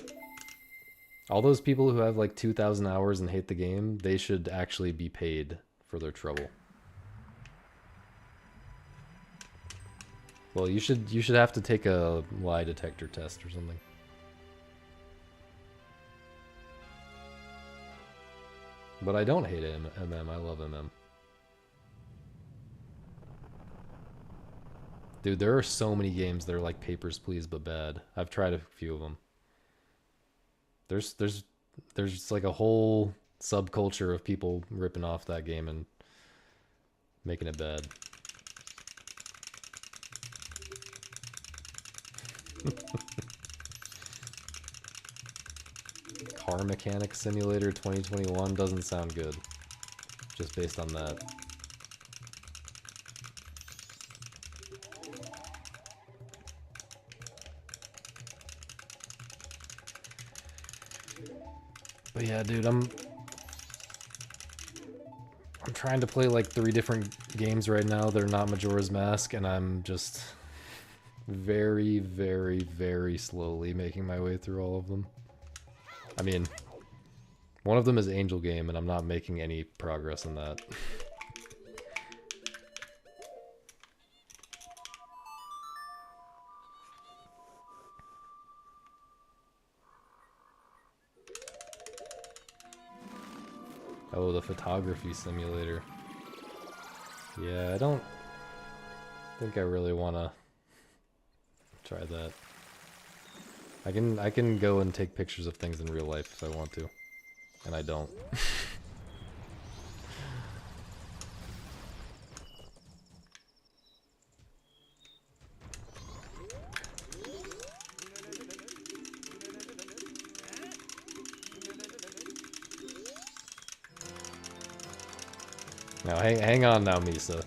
Speaker 1: All those people who have like 2,000 hours and hate the game, they should actually be paid for their trouble. Well, you should have to take a lie detector test or something. But I don't hate MM, I love MM. Dude, there are so many games that are like Papers, Please, but bad. I've tried a few of them. There's like a whole subculture of people ripping off that game and making it bad. Car Mechanic Simulator 2021 doesn't sound good. Just based on that. But yeah, dude, I'm trying to play like 3 different games right now that are not Majora's Mask, and I'm just very, very, very slowly making my way through all of them. I mean, one of them is Angel Game, and I'm not making any progress in that. Oh, the photography simulator. Yeah, I don't think I really want to try that. I can go and take pictures of things in real life if I want to, and I don't. Now hang on now, Misa.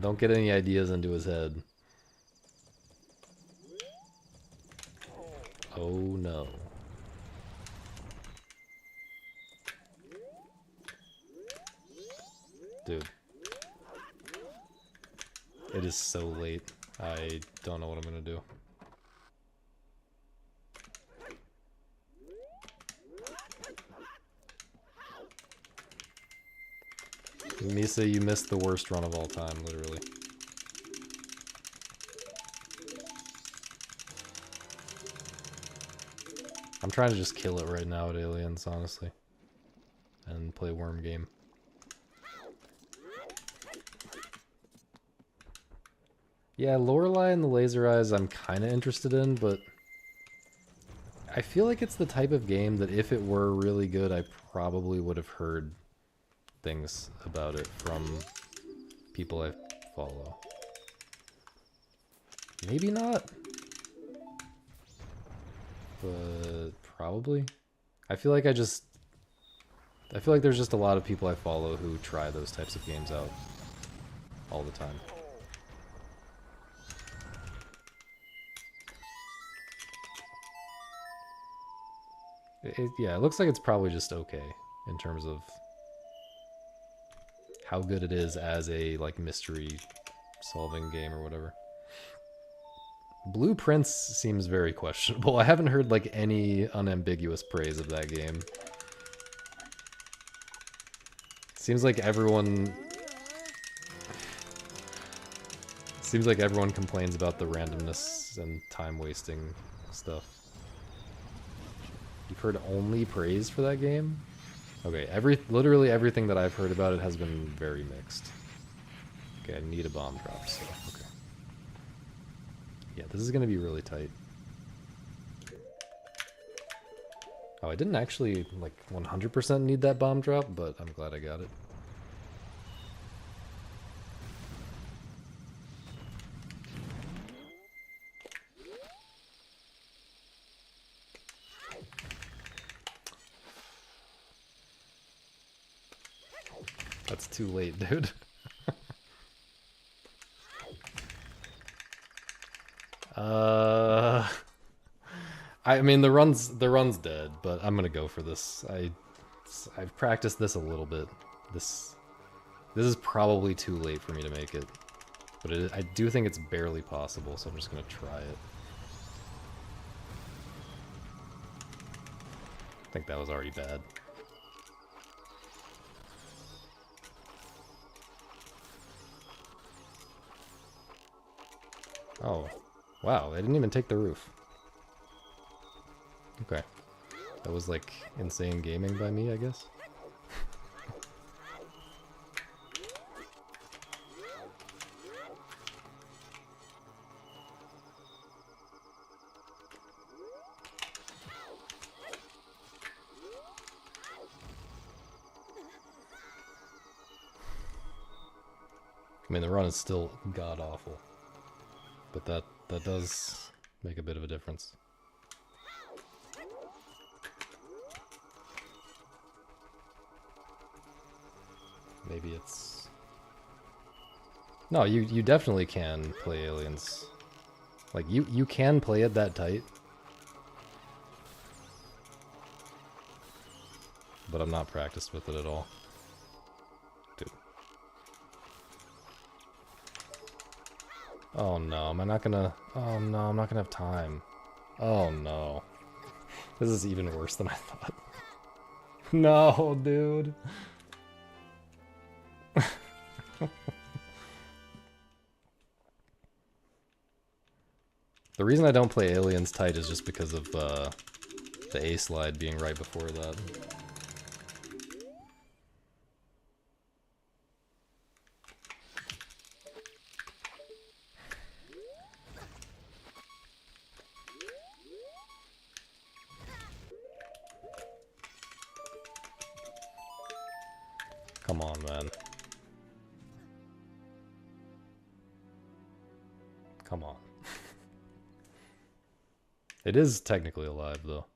Speaker 1: Don't get any ideas into his head. Oh no. Dude. It is so late. I don't know what I'm gonna do. Misa, you missed the worst run of all time, literally. I'm trying to just kill it right now at Aliens, honestly. And play Worm Game. Yeah, Lorelei and the Laser Eyes I'm kind of interested in, but I feel like it's the type of game that if it were really good, I probably would have heard things about it from people I follow. Maybe not, but probably. I feel like there's just a lot of people I follow who try those types of games out all the time. Yeah, it looks like it's probably just okay in terms of how good it is as a like mystery solving game or whatever. Blueprints seems very questionable. I haven't heard like any unambiguous praise of that game. Seems like everyone complains about the randomness and time wasting stuff. You've heard only praise for that game? Okay, literally everything that I've heard about it has been very mixed. Okay, I need a bomb drop, so okay. Yeah, this is gonna be really tight. Oh, I didn't actually like 100% need that bomb drop, but I'm glad I got it. That's too late, dude. I mean the run's dead, but I'm gonna go for this. I've practiced this a little bit. This is probably too late for me to make it, but I do think it's barely possible, so I'm just gonna try it. I think that was already bad. Oh, wow, I didn't even take the roof. Okay. That was like insane gaming by me, I guess. I mean, the run is still god-awful. But that does make a bit of a difference. Maybe it's... No, you definitely can play Aliens. Like, you can play it that tight. But I'm not practiced with it at all. Dude. Oh no, am I not gonna... Oh no, I'm not gonna have time. Oh no. This is even worse than I thought. No, dude. The reason I don't play Aliens tight is just because of the A-slide being right before that. Come on, man. Come on. It is technically alive, though.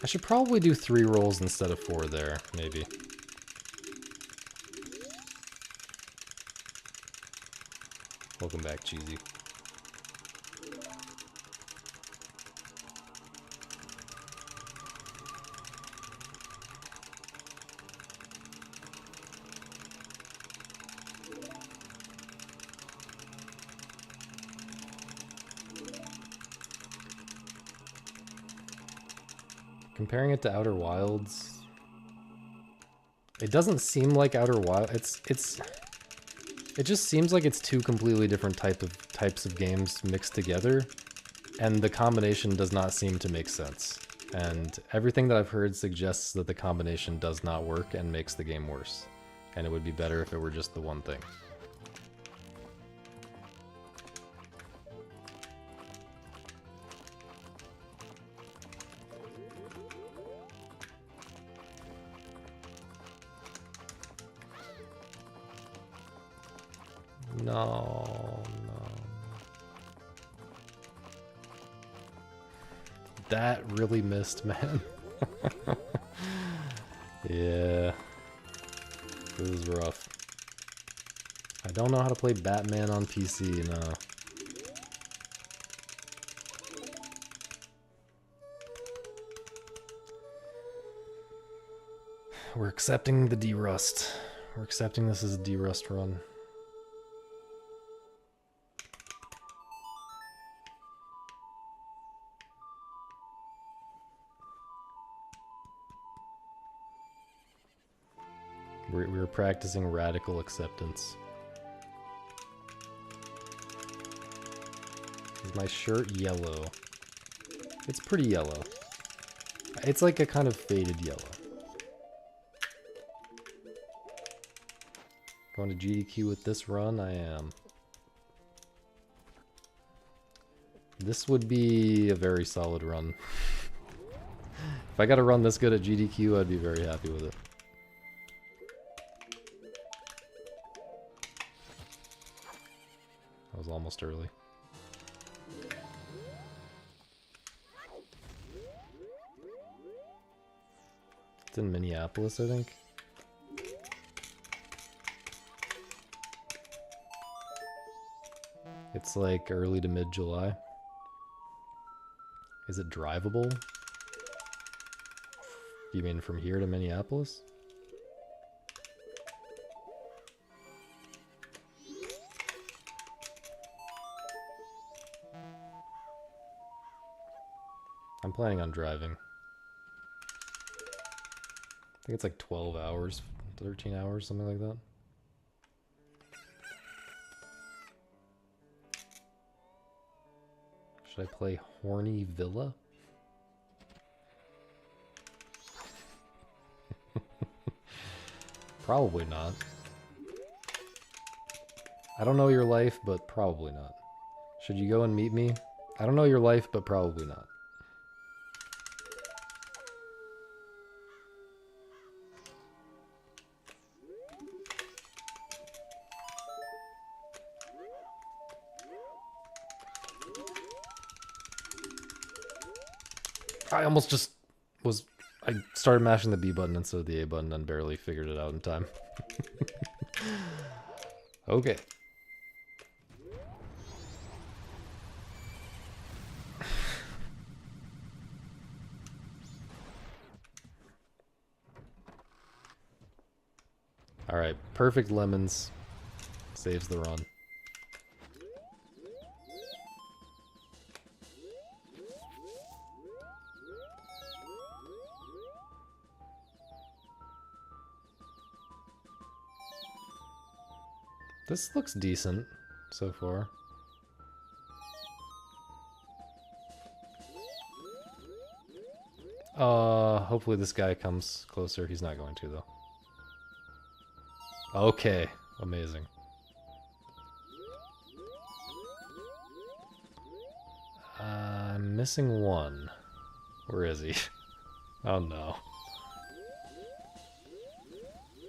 Speaker 1: I should probably do 3 rolls instead of 4 there, maybe. Welcome back, Cheesy. Comparing it to Outer Wilds, it doesn't seem like Outer Wilds. It just seems like it's 2 completely different types of games mixed together, and the combination does not seem to make sense. And everything that I've heard suggests that the combination does not work and makes the game worse. And it would be better if it were just the one thing. No, no. That really missed, man. Yeah. It was rough. I don't know how to play Batman on PC, no. We're accepting the derust. We're accepting this as a derust run. We're practicing radical acceptance. Is my shirt yellow? It's pretty yellow. It's like a kind of faded yellow. Going to GDQ with this run? I am. This would be a very solid run. If I got a run this good at GDQ, I'd be very happy with it. I was almost early. It's in Minneapolis, I think. It's like early to mid-July. Is it drivable? You mean from here to Minneapolis? I'm planning on driving. I think it's like 12 hours, 13 hours, something like that. Should I play Horny Villa? Probably not. I don't know your life, but probably not. Should you go and meet me? I don't know your life, but probably not. I almost just was... I started mashing the B button instead of the A button and barely figured it out in time. Okay. Alright, perfect lemons. Saves the run. This looks decent so far. Hopefully this guy comes closer. He's not going to, though. Okay, amazing. I'm missing one. Where is he? Oh no.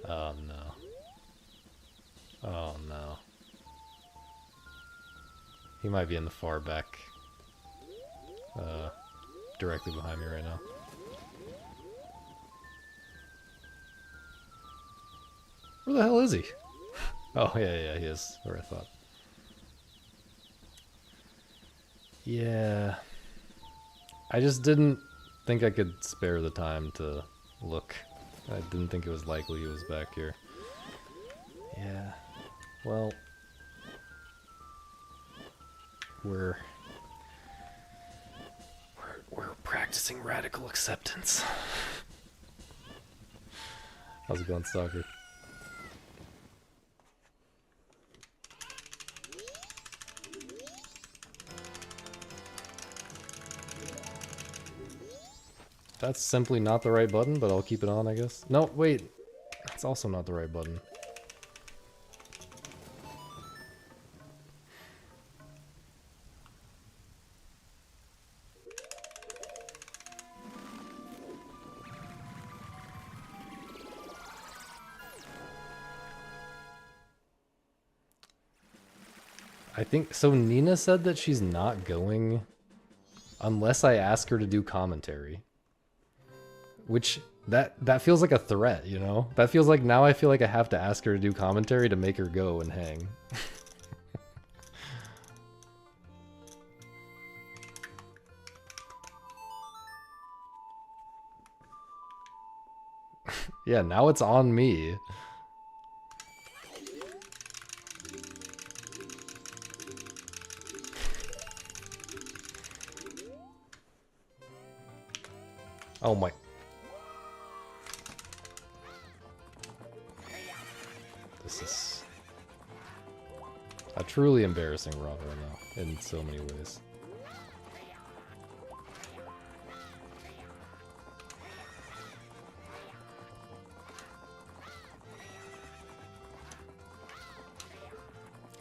Speaker 1: Oh no. Oh no. He might be in the far back. Directly behind me right now. Where the hell is he? Oh, yeah, he is. Where I thought. Yeah. I just didn't think I could spare the time to look. I didn't think it was likely he was back here. Yeah. Well, we're practicing radical acceptance. How's it going, Stalker? That's simply not the right button, but I'll keep it on, I guess. No, wait. That's also not the right button. I think so. Nina said that she's not going unless I ask her to do commentary, which that feels like a threat, you know? That feels like now I feel like I have to ask her to do commentary to make her go and hang. Yeah, now it's on me. Oh my. This is a truly embarrassing run right now in so many ways.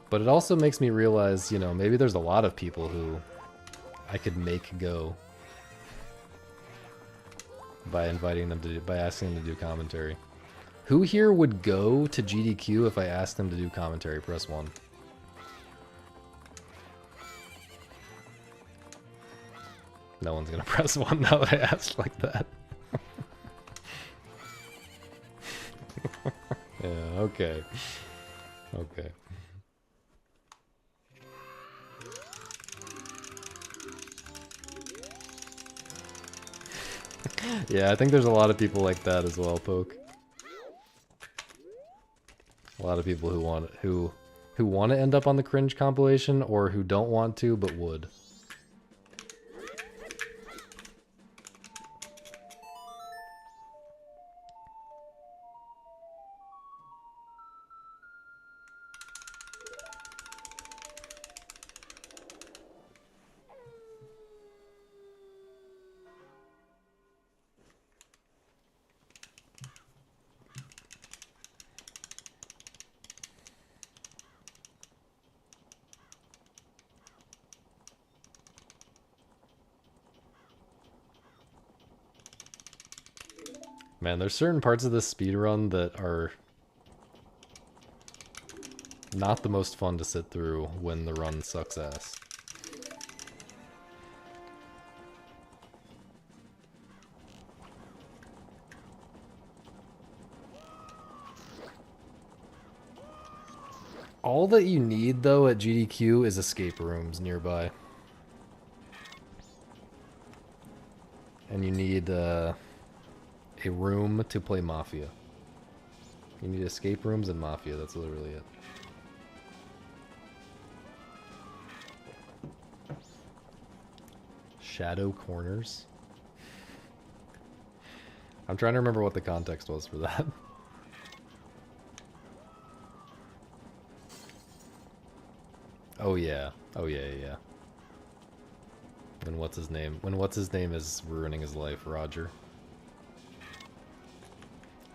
Speaker 1: But it also makes me realize, you know, maybe there's a lot of people who I could make go by inviting them to, by asking them to do commentary. Who here would go to GDQ if I asked them to do commentary? Press 1. No one's gonna press 1 now that I asked like that. Yeah, okay. Okay. Yeah, I think there's a lot of people like that as well, Poke. A lot of people who want to end up on the cringe compilation, or who don't want to but would. Man, there's certain parts of this speedrun that are not the most fun to sit through when the run sucks ass. All that you need, though, at GDQ is escape rooms nearby. And you need, a room to play Mafia. You need escape rooms and Mafia, that's literally it. Shadow corners? I'm trying to remember what the context was for that. Oh yeah. Oh yeah, yeah. When what's his name? When what's his name is ruining his life, Roger.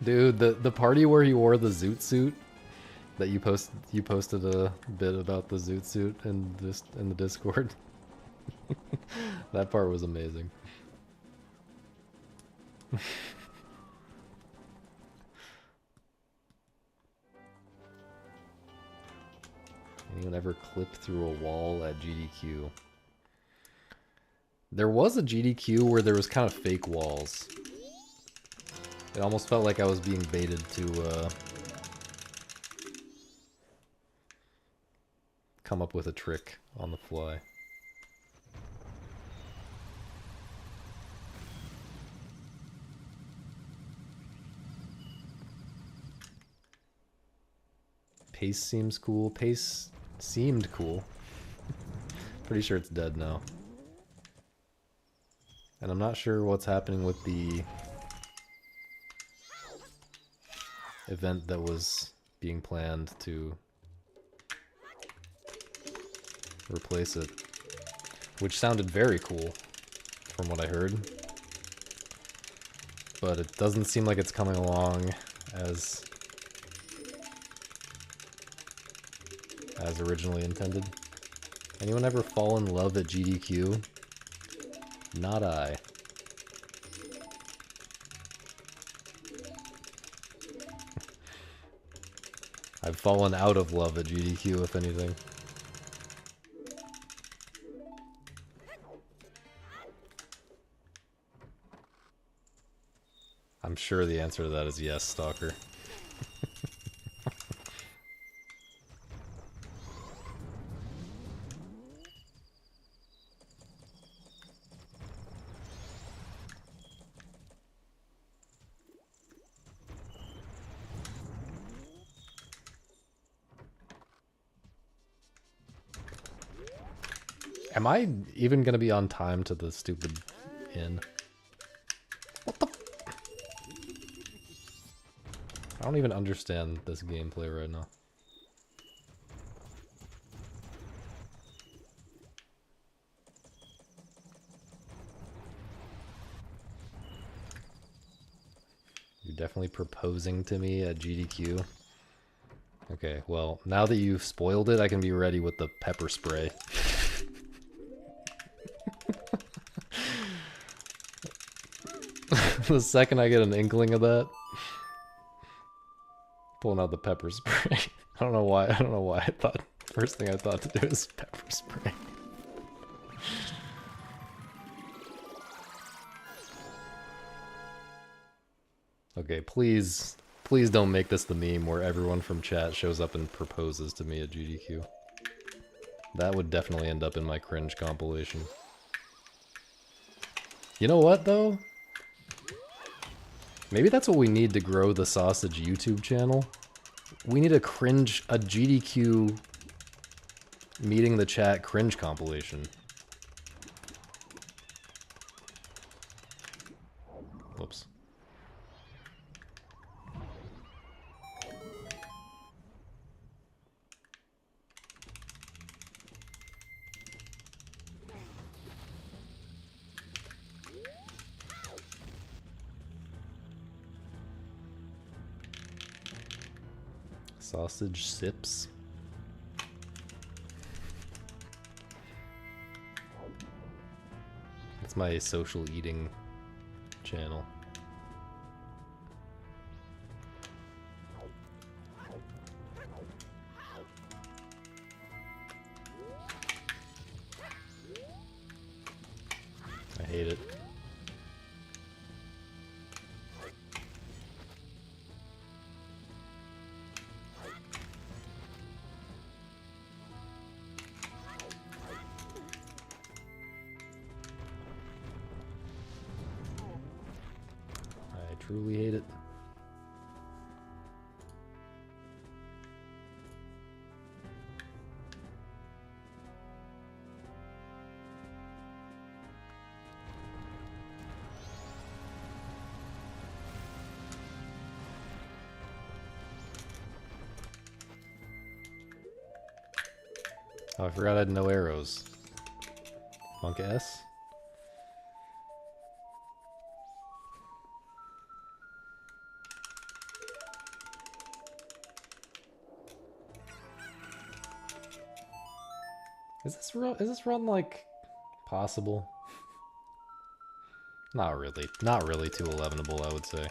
Speaker 1: Dude, the party where he wore the zoot suit that you posted a bit about the zoot suit in the Discord. That part was amazing. Anyone ever clip through a wall at GDQ? There was a GDQ where there was kind of fake walls. It almost felt like I was being baited to come up with a trick on the fly. Pace seems cool. Pace seemed cool. Pretty sure it's dead now. And I'm not sure what's happening with the event that was being planned to replace it, which sounded very cool from what I heard. but it doesn't seem like it's coming along as originally intended. Anyone ever fall in love at GDQ? Not I. I've fallen out of love at GDQ, if anything. I'm sure the answer to that is yes, Stalker. Am I even gonna be on time to the stupid inn? What the f— I don't even understand this gameplay right now. You're definitely proposing to me at GDQ. Okay, well, now that you've spoiled it, I can be ready with the pepper spray. The second I get an inkling of that, pulling out the pepper spray. I don't know why I thought, first thing I thought to do is pepper spray. Okay, please don't make this the meme where everyone from chat shows up and proposes to me at GDQ. That would definitely end up in my cringe compilation. You know what, though? Maybe that's what we need to grow the Sausage YouTube channel. We need a GDQ meeting the chat cringe compilation. Whoops. Sausage sips. It's my social eating channel. I hate it. Truly hate it. Oh, I forgot I had no arrows. Monk S? Is this run like possible? Not really. Not really too 11able, I would say.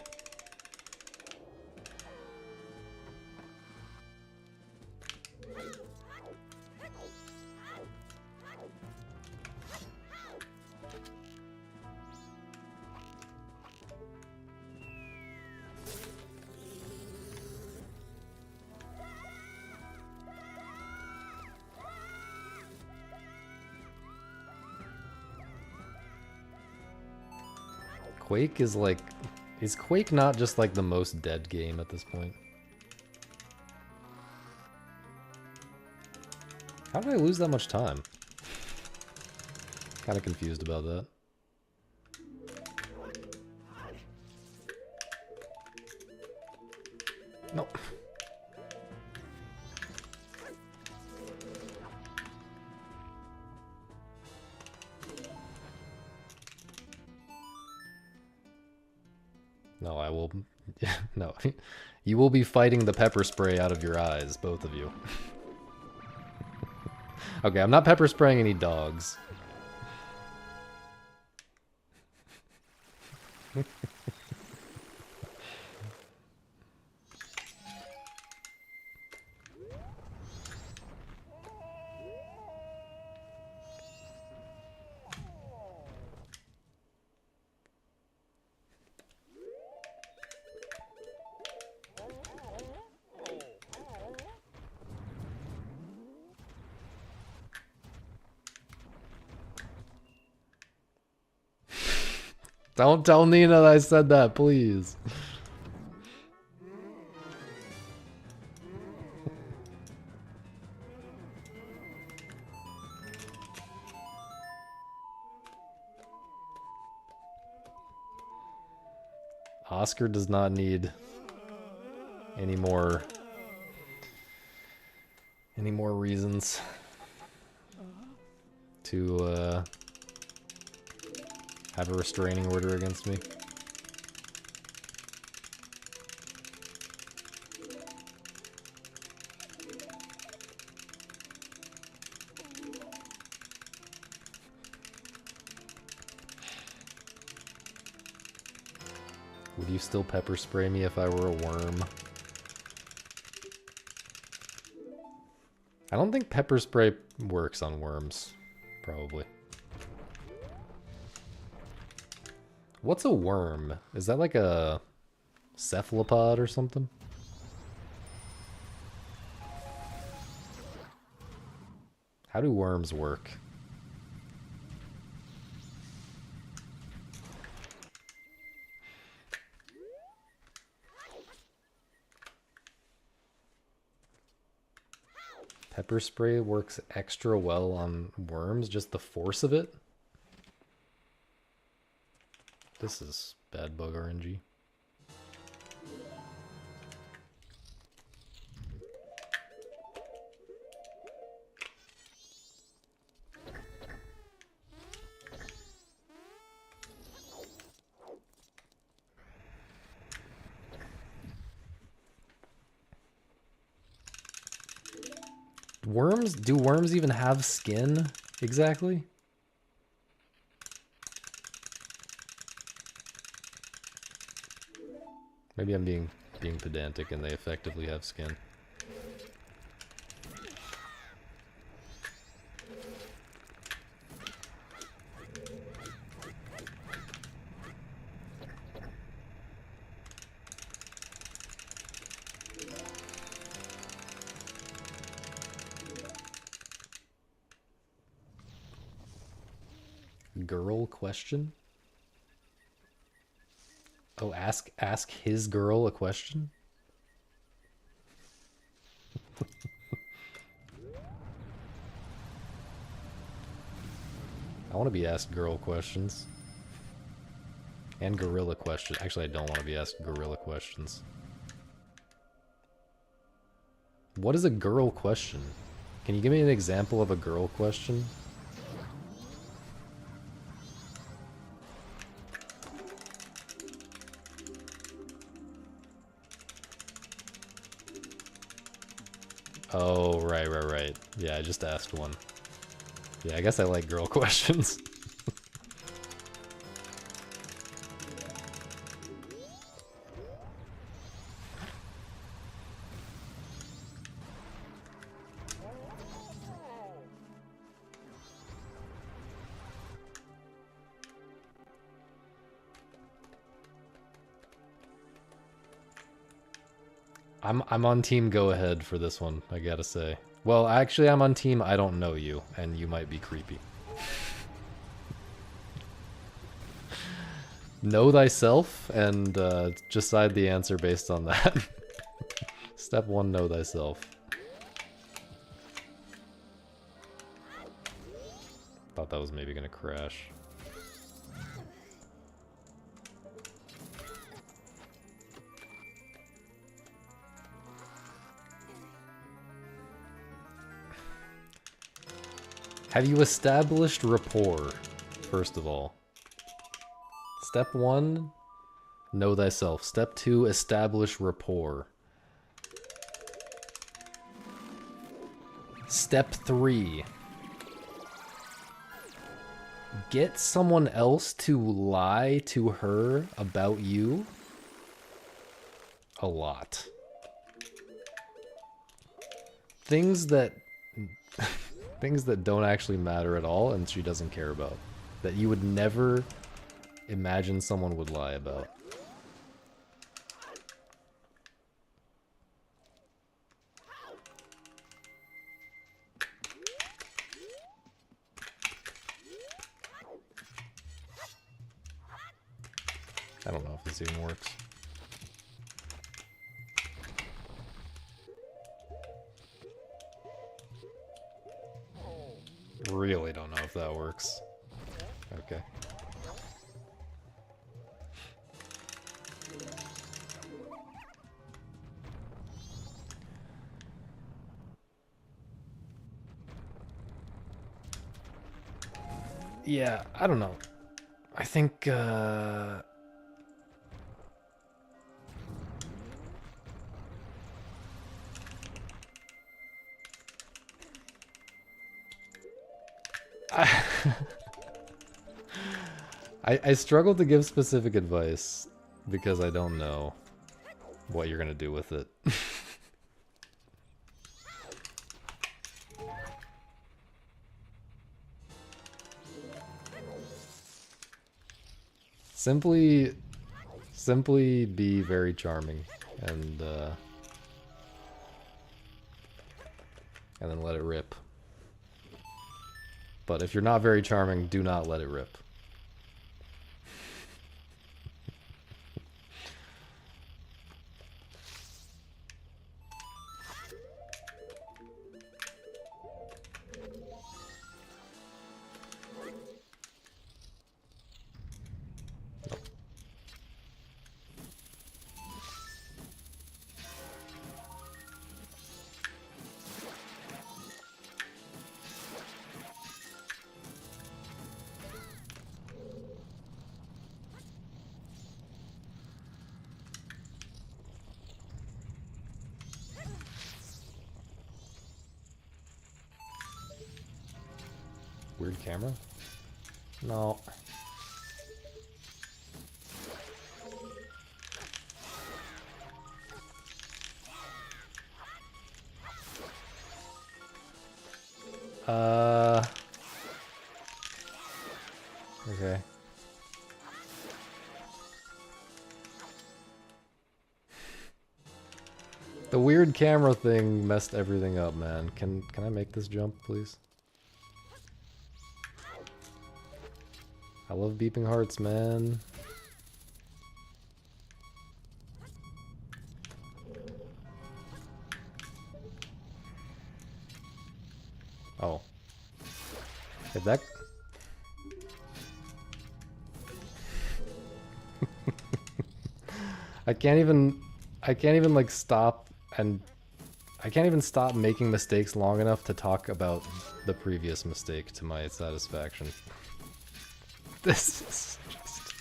Speaker 1: Quake is like... Is Quake not just like the most dead game at this point? How did I lose that much time? Kinda confused about that. No. Yeah, no. You will be fighting the pepper spray out of your eyes, both of you. Okay, I'm not pepper spraying any dogs. Don't tell Nina that I said that, please. Oscar does not need any more reasons to have a restraining order against me. Would you still pepper spray me if I were a worm? I don't think pepper spray works on worms. Probably. What's a worm? Is that like a cephalopod or something? How do worms work? Pepper spray works extra well on worms, just the force of it? This is bad bug RNG. Worms? Do worms even have skin? Exactly? Maybe I'm being pedantic and they effectively have skin. Girl question? Oh, ask his girl a question? I want to be asked girl questions. And gorilla questions. Actually, I don't want to be asked gorilla questions. What is a girl question? Can you give me an example of a girl question? Oh, right. Yeah, I just asked one. Yeah, I guess I like girl questions. I'm on team go ahead for this one, I gotta say. Well, actually, I'm on team I don't know you, and you might be creepy. Know thyself, and decide the answer based on that. Step 1, know thyself. Thought that was maybe gonna crash. Have you established rapport, first of all? Step 1, Know thyself. Step 2, establish rapport. Step 3, get someone else to lie to her about you a lot. Things that things that don't actually matter at all and she doesn't care about. That you would never imagine someone would lie about. I don't know if this even works. Really don't know if that works. Okay. Yeah, I don't know. I think, I struggle to give specific advice because I don't know what you're gonna do with it. Simply be very charming and then let it rip. But if you're not very charming, do not let it rip. Weird camera? No. Okay. The weird camera thing messed everything up, man. Can I make this jump, please? I love beeping hearts, man. Oh. If that... I can't even like stop and... I can't even stop making mistakes long enough to talk about the previous mistake to my satisfaction. This is just...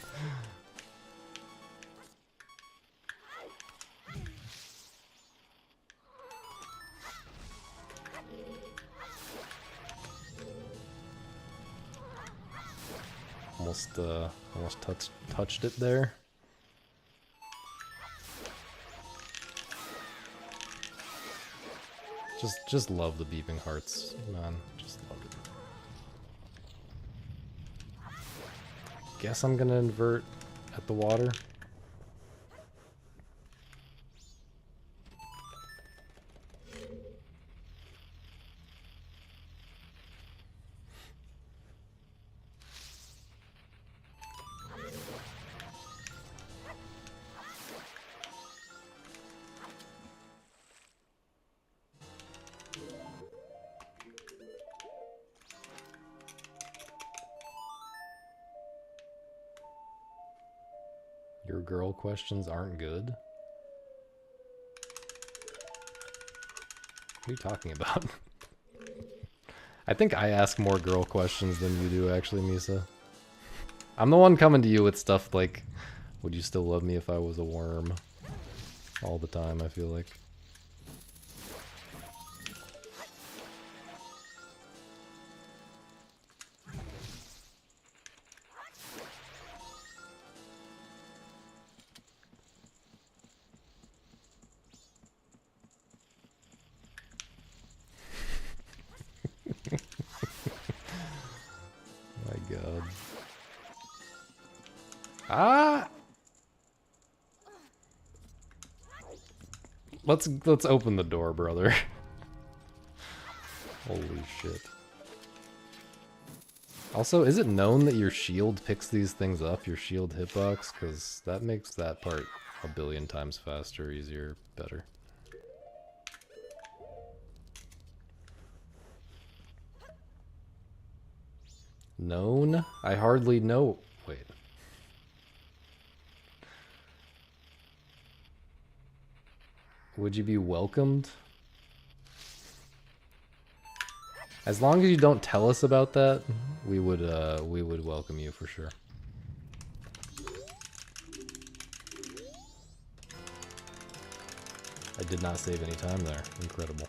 Speaker 1: Almost touched it there. Just love the beeping hearts, man. Just love it. Guess I'm gonna invert at the water. Your girl questions aren't good? What are you talking about? I think I ask more girl questions than you do, actually, Misa. I'm the one coming to you with stuff like Would you still love me if I was a worm? All the time, I feel like. My god. Ah! Let's open the door, brother. Holy shit. Also, is it known that your shield picks these things up, your shield hitbox? Because that makes that part a billion times faster, easier, better. Known? I hardly know. Wait. Would you be welcomed? As long as you don't tell us about that, we would welcome you for sure. I did not save any time there. Incredible.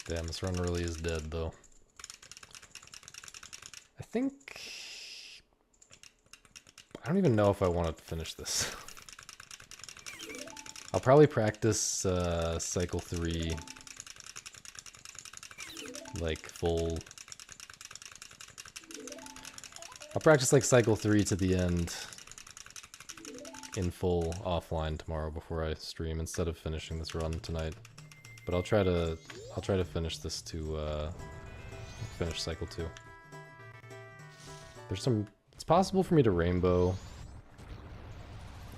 Speaker 1: Damn, this run really is dead, though. I think... I don't even know if I want to finish this. I'll probably practice cycle 3, like, full... I'll practice, like, cycle 3 to the end in full offline tomorrow before I stream, instead of finishing this run tonight. But I'll try to finish this to finish cycle 2. There's some. It's possible for me to rainbow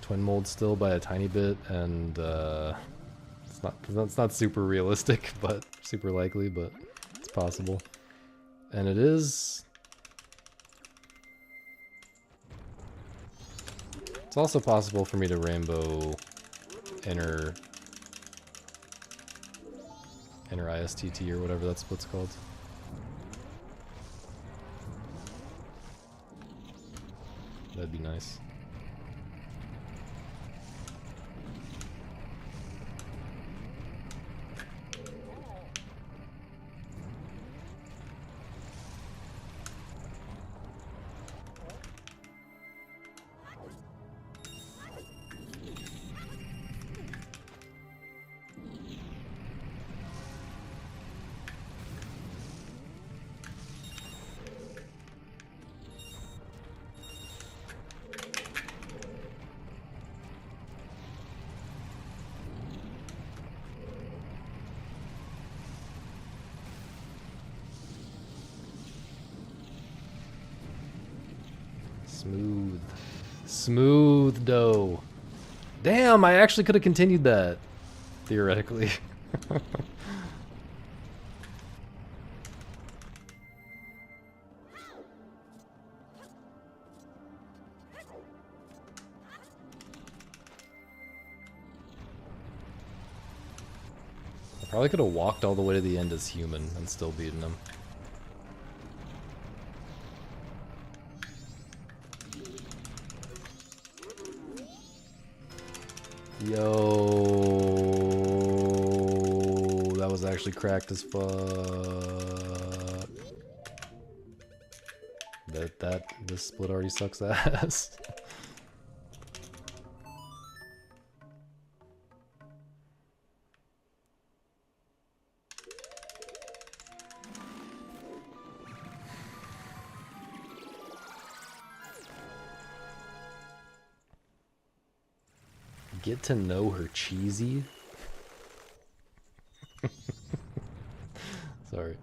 Speaker 1: twin mold still by a tiny bit, and it's not super realistic, but super likely, but it's possible. And it is. It's also possible for me to rainbow inner ISTT or whatever that's what's called. That'd be nice. Smooth. Smooth dough. Damn, I actually could have continued that. Theoretically. I probably could have walked all the way to the end as human and still beaten him. Yo, that was actually cracked as fuck. this split already sucks ass. Get to know her cheesy. Sorry.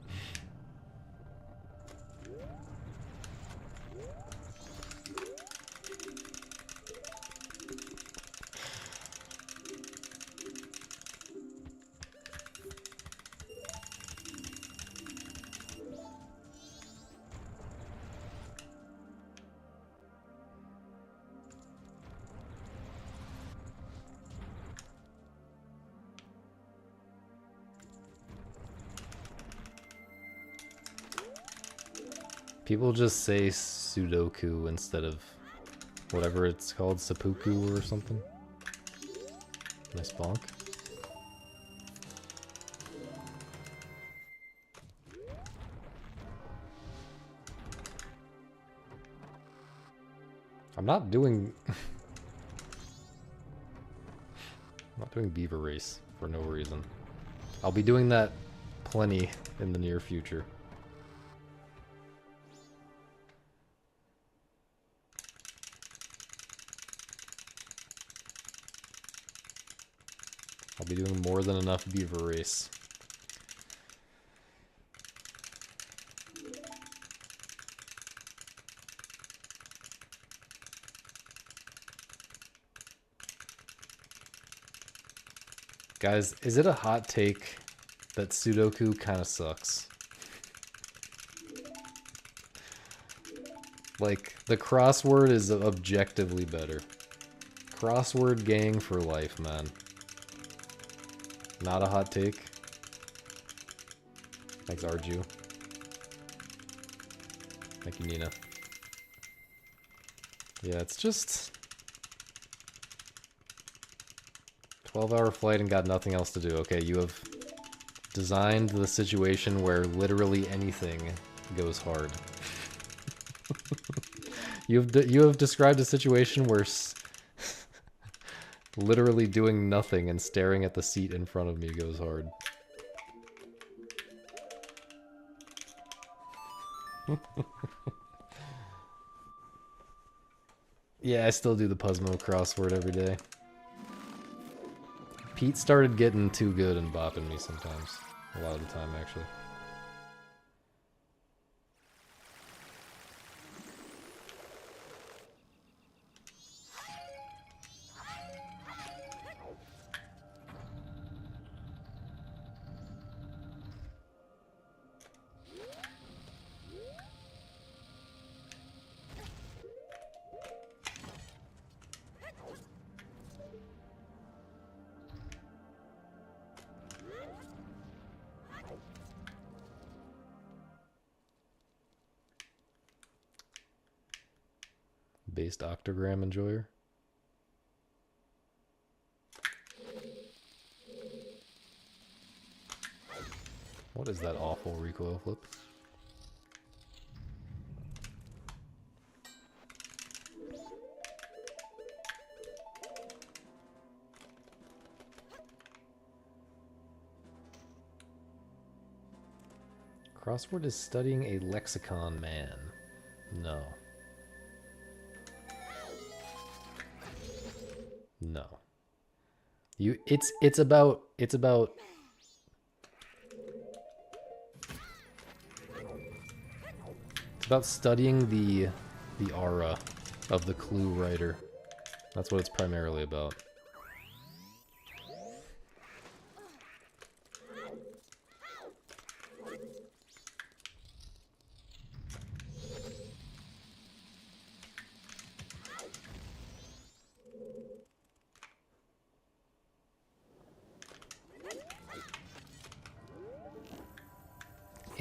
Speaker 1: People just say Sudoku instead of whatever it's called, seppuku or something. Nice bonk. I'm not doing... I'm not doing Beaver Race for no reason. I'll be doing that plenty in the near future. I'll be doing more than enough Beaver Race. Guys, is it a hot take that Sudoku kind of sucks? Like, the crossword is objectively better. Crossword gang for life, man. Not a hot take. Thanks, Arju. Thank you, Nina. Yeah, it's just... 12-hour flight and got nothing else to do. Okay, you have designed the situation where literally anything goes hard. You have described a situation where literally doing nothing and staring at the seat in front of me goes hard. Yeah, I still do the Puzzmo crossword every day. Pete started getting too good and bopping me sometimes. A lot of the time, actually. Based octogram enjoyer. What is that awful recoil flip? Crossword is studying a lexicon, man. No. No. It's about studying the aura of the clue writer. That's what it's primarily about.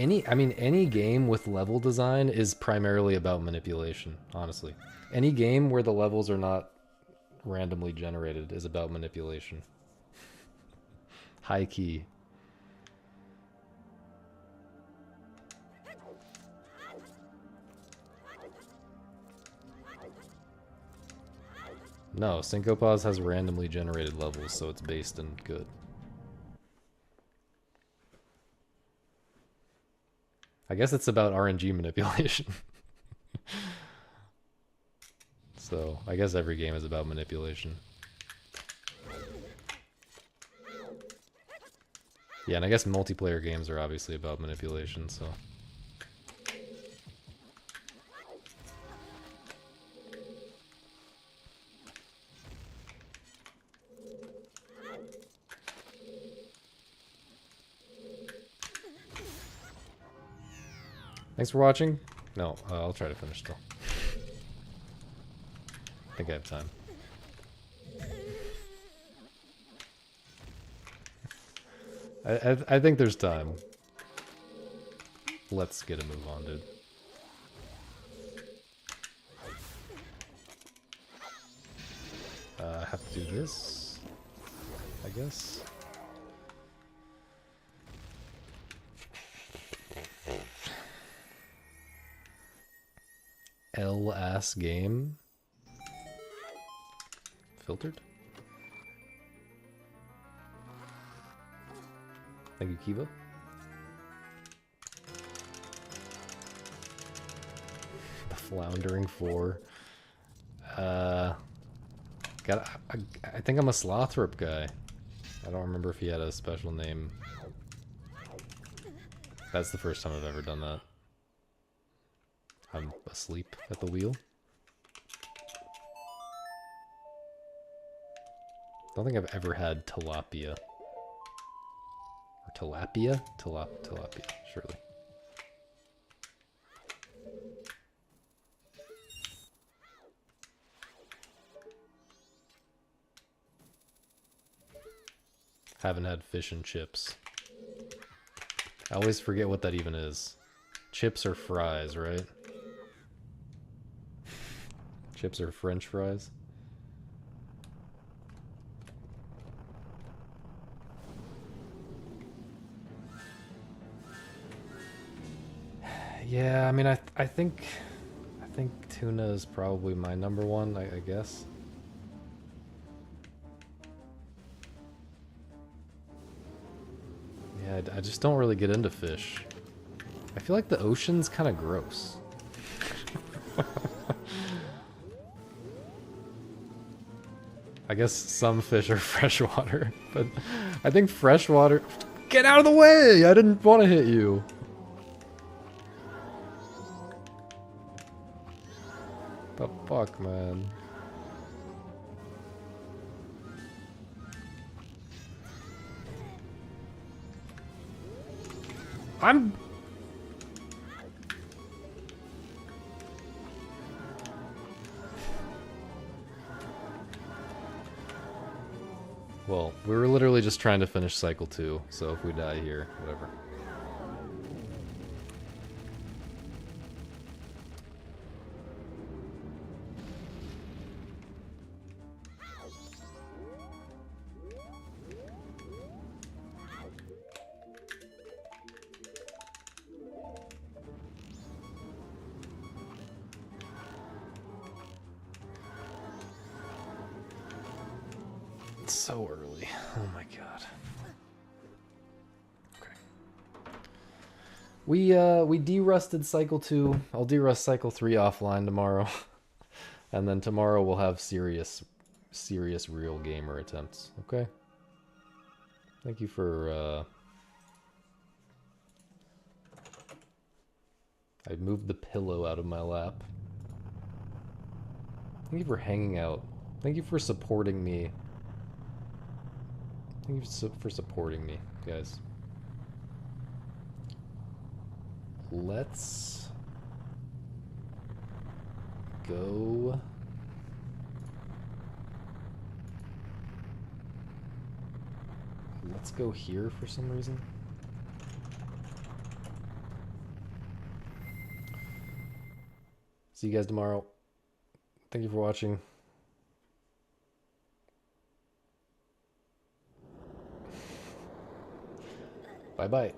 Speaker 1: Any game with level design is primarily about manipulation, honestly. Any game where the levels are not randomly generated is about manipulation. High key. No, Syncopause has randomly generated levels, so it's based and good. I guess it's about RNG manipulation. So, I guess every game is about manipulation. Yeah, and I guess multiplayer games are obviously about manipulation, so... Thanks for watching. No, I'll try to finish still. I think I have time. I think there's time. Let's get a move on, dude. I have to do this, I guess. L-ass game. Filtered? Thank you, Kiva. The Floundering 4. I think I'm a Slothrop guy. I don't remember if he had a special name. That's the first time I've ever done that. I'm asleep at the wheel. I don't think I've ever had tilapia. Or tilapia? Tilapia, surely. Haven't had fish and chips. I always forget what that even is. Chips or fries, right? Chips or French fries? Yeah, I mean, I think tuna is probably my number one, I guess. Yeah, I just don't really get into fish. I feel like the ocean's kind of gross. I guess some fish are freshwater, but I think freshwater... Get out of the way! I didn't want to hit you. The fuck, man? I'm... Well, we were literally just trying to finish cycle 2, so if we die here, whatever. It's so early. Oh my god. Okay. We de-rusted cycle 2. I'll de-rust cycle 3 offline tomorrow. And then tomorrow we'll have serious real gamer attempts, okay? Thank you for I moved the pillow out of my lap. Thank you for hanging out. Thank you for supporting me. Thank you for supporting me, guys. Let's go. Let's go here for some reason. See you guys tomorrow. Thank you for watching. Bye-bye.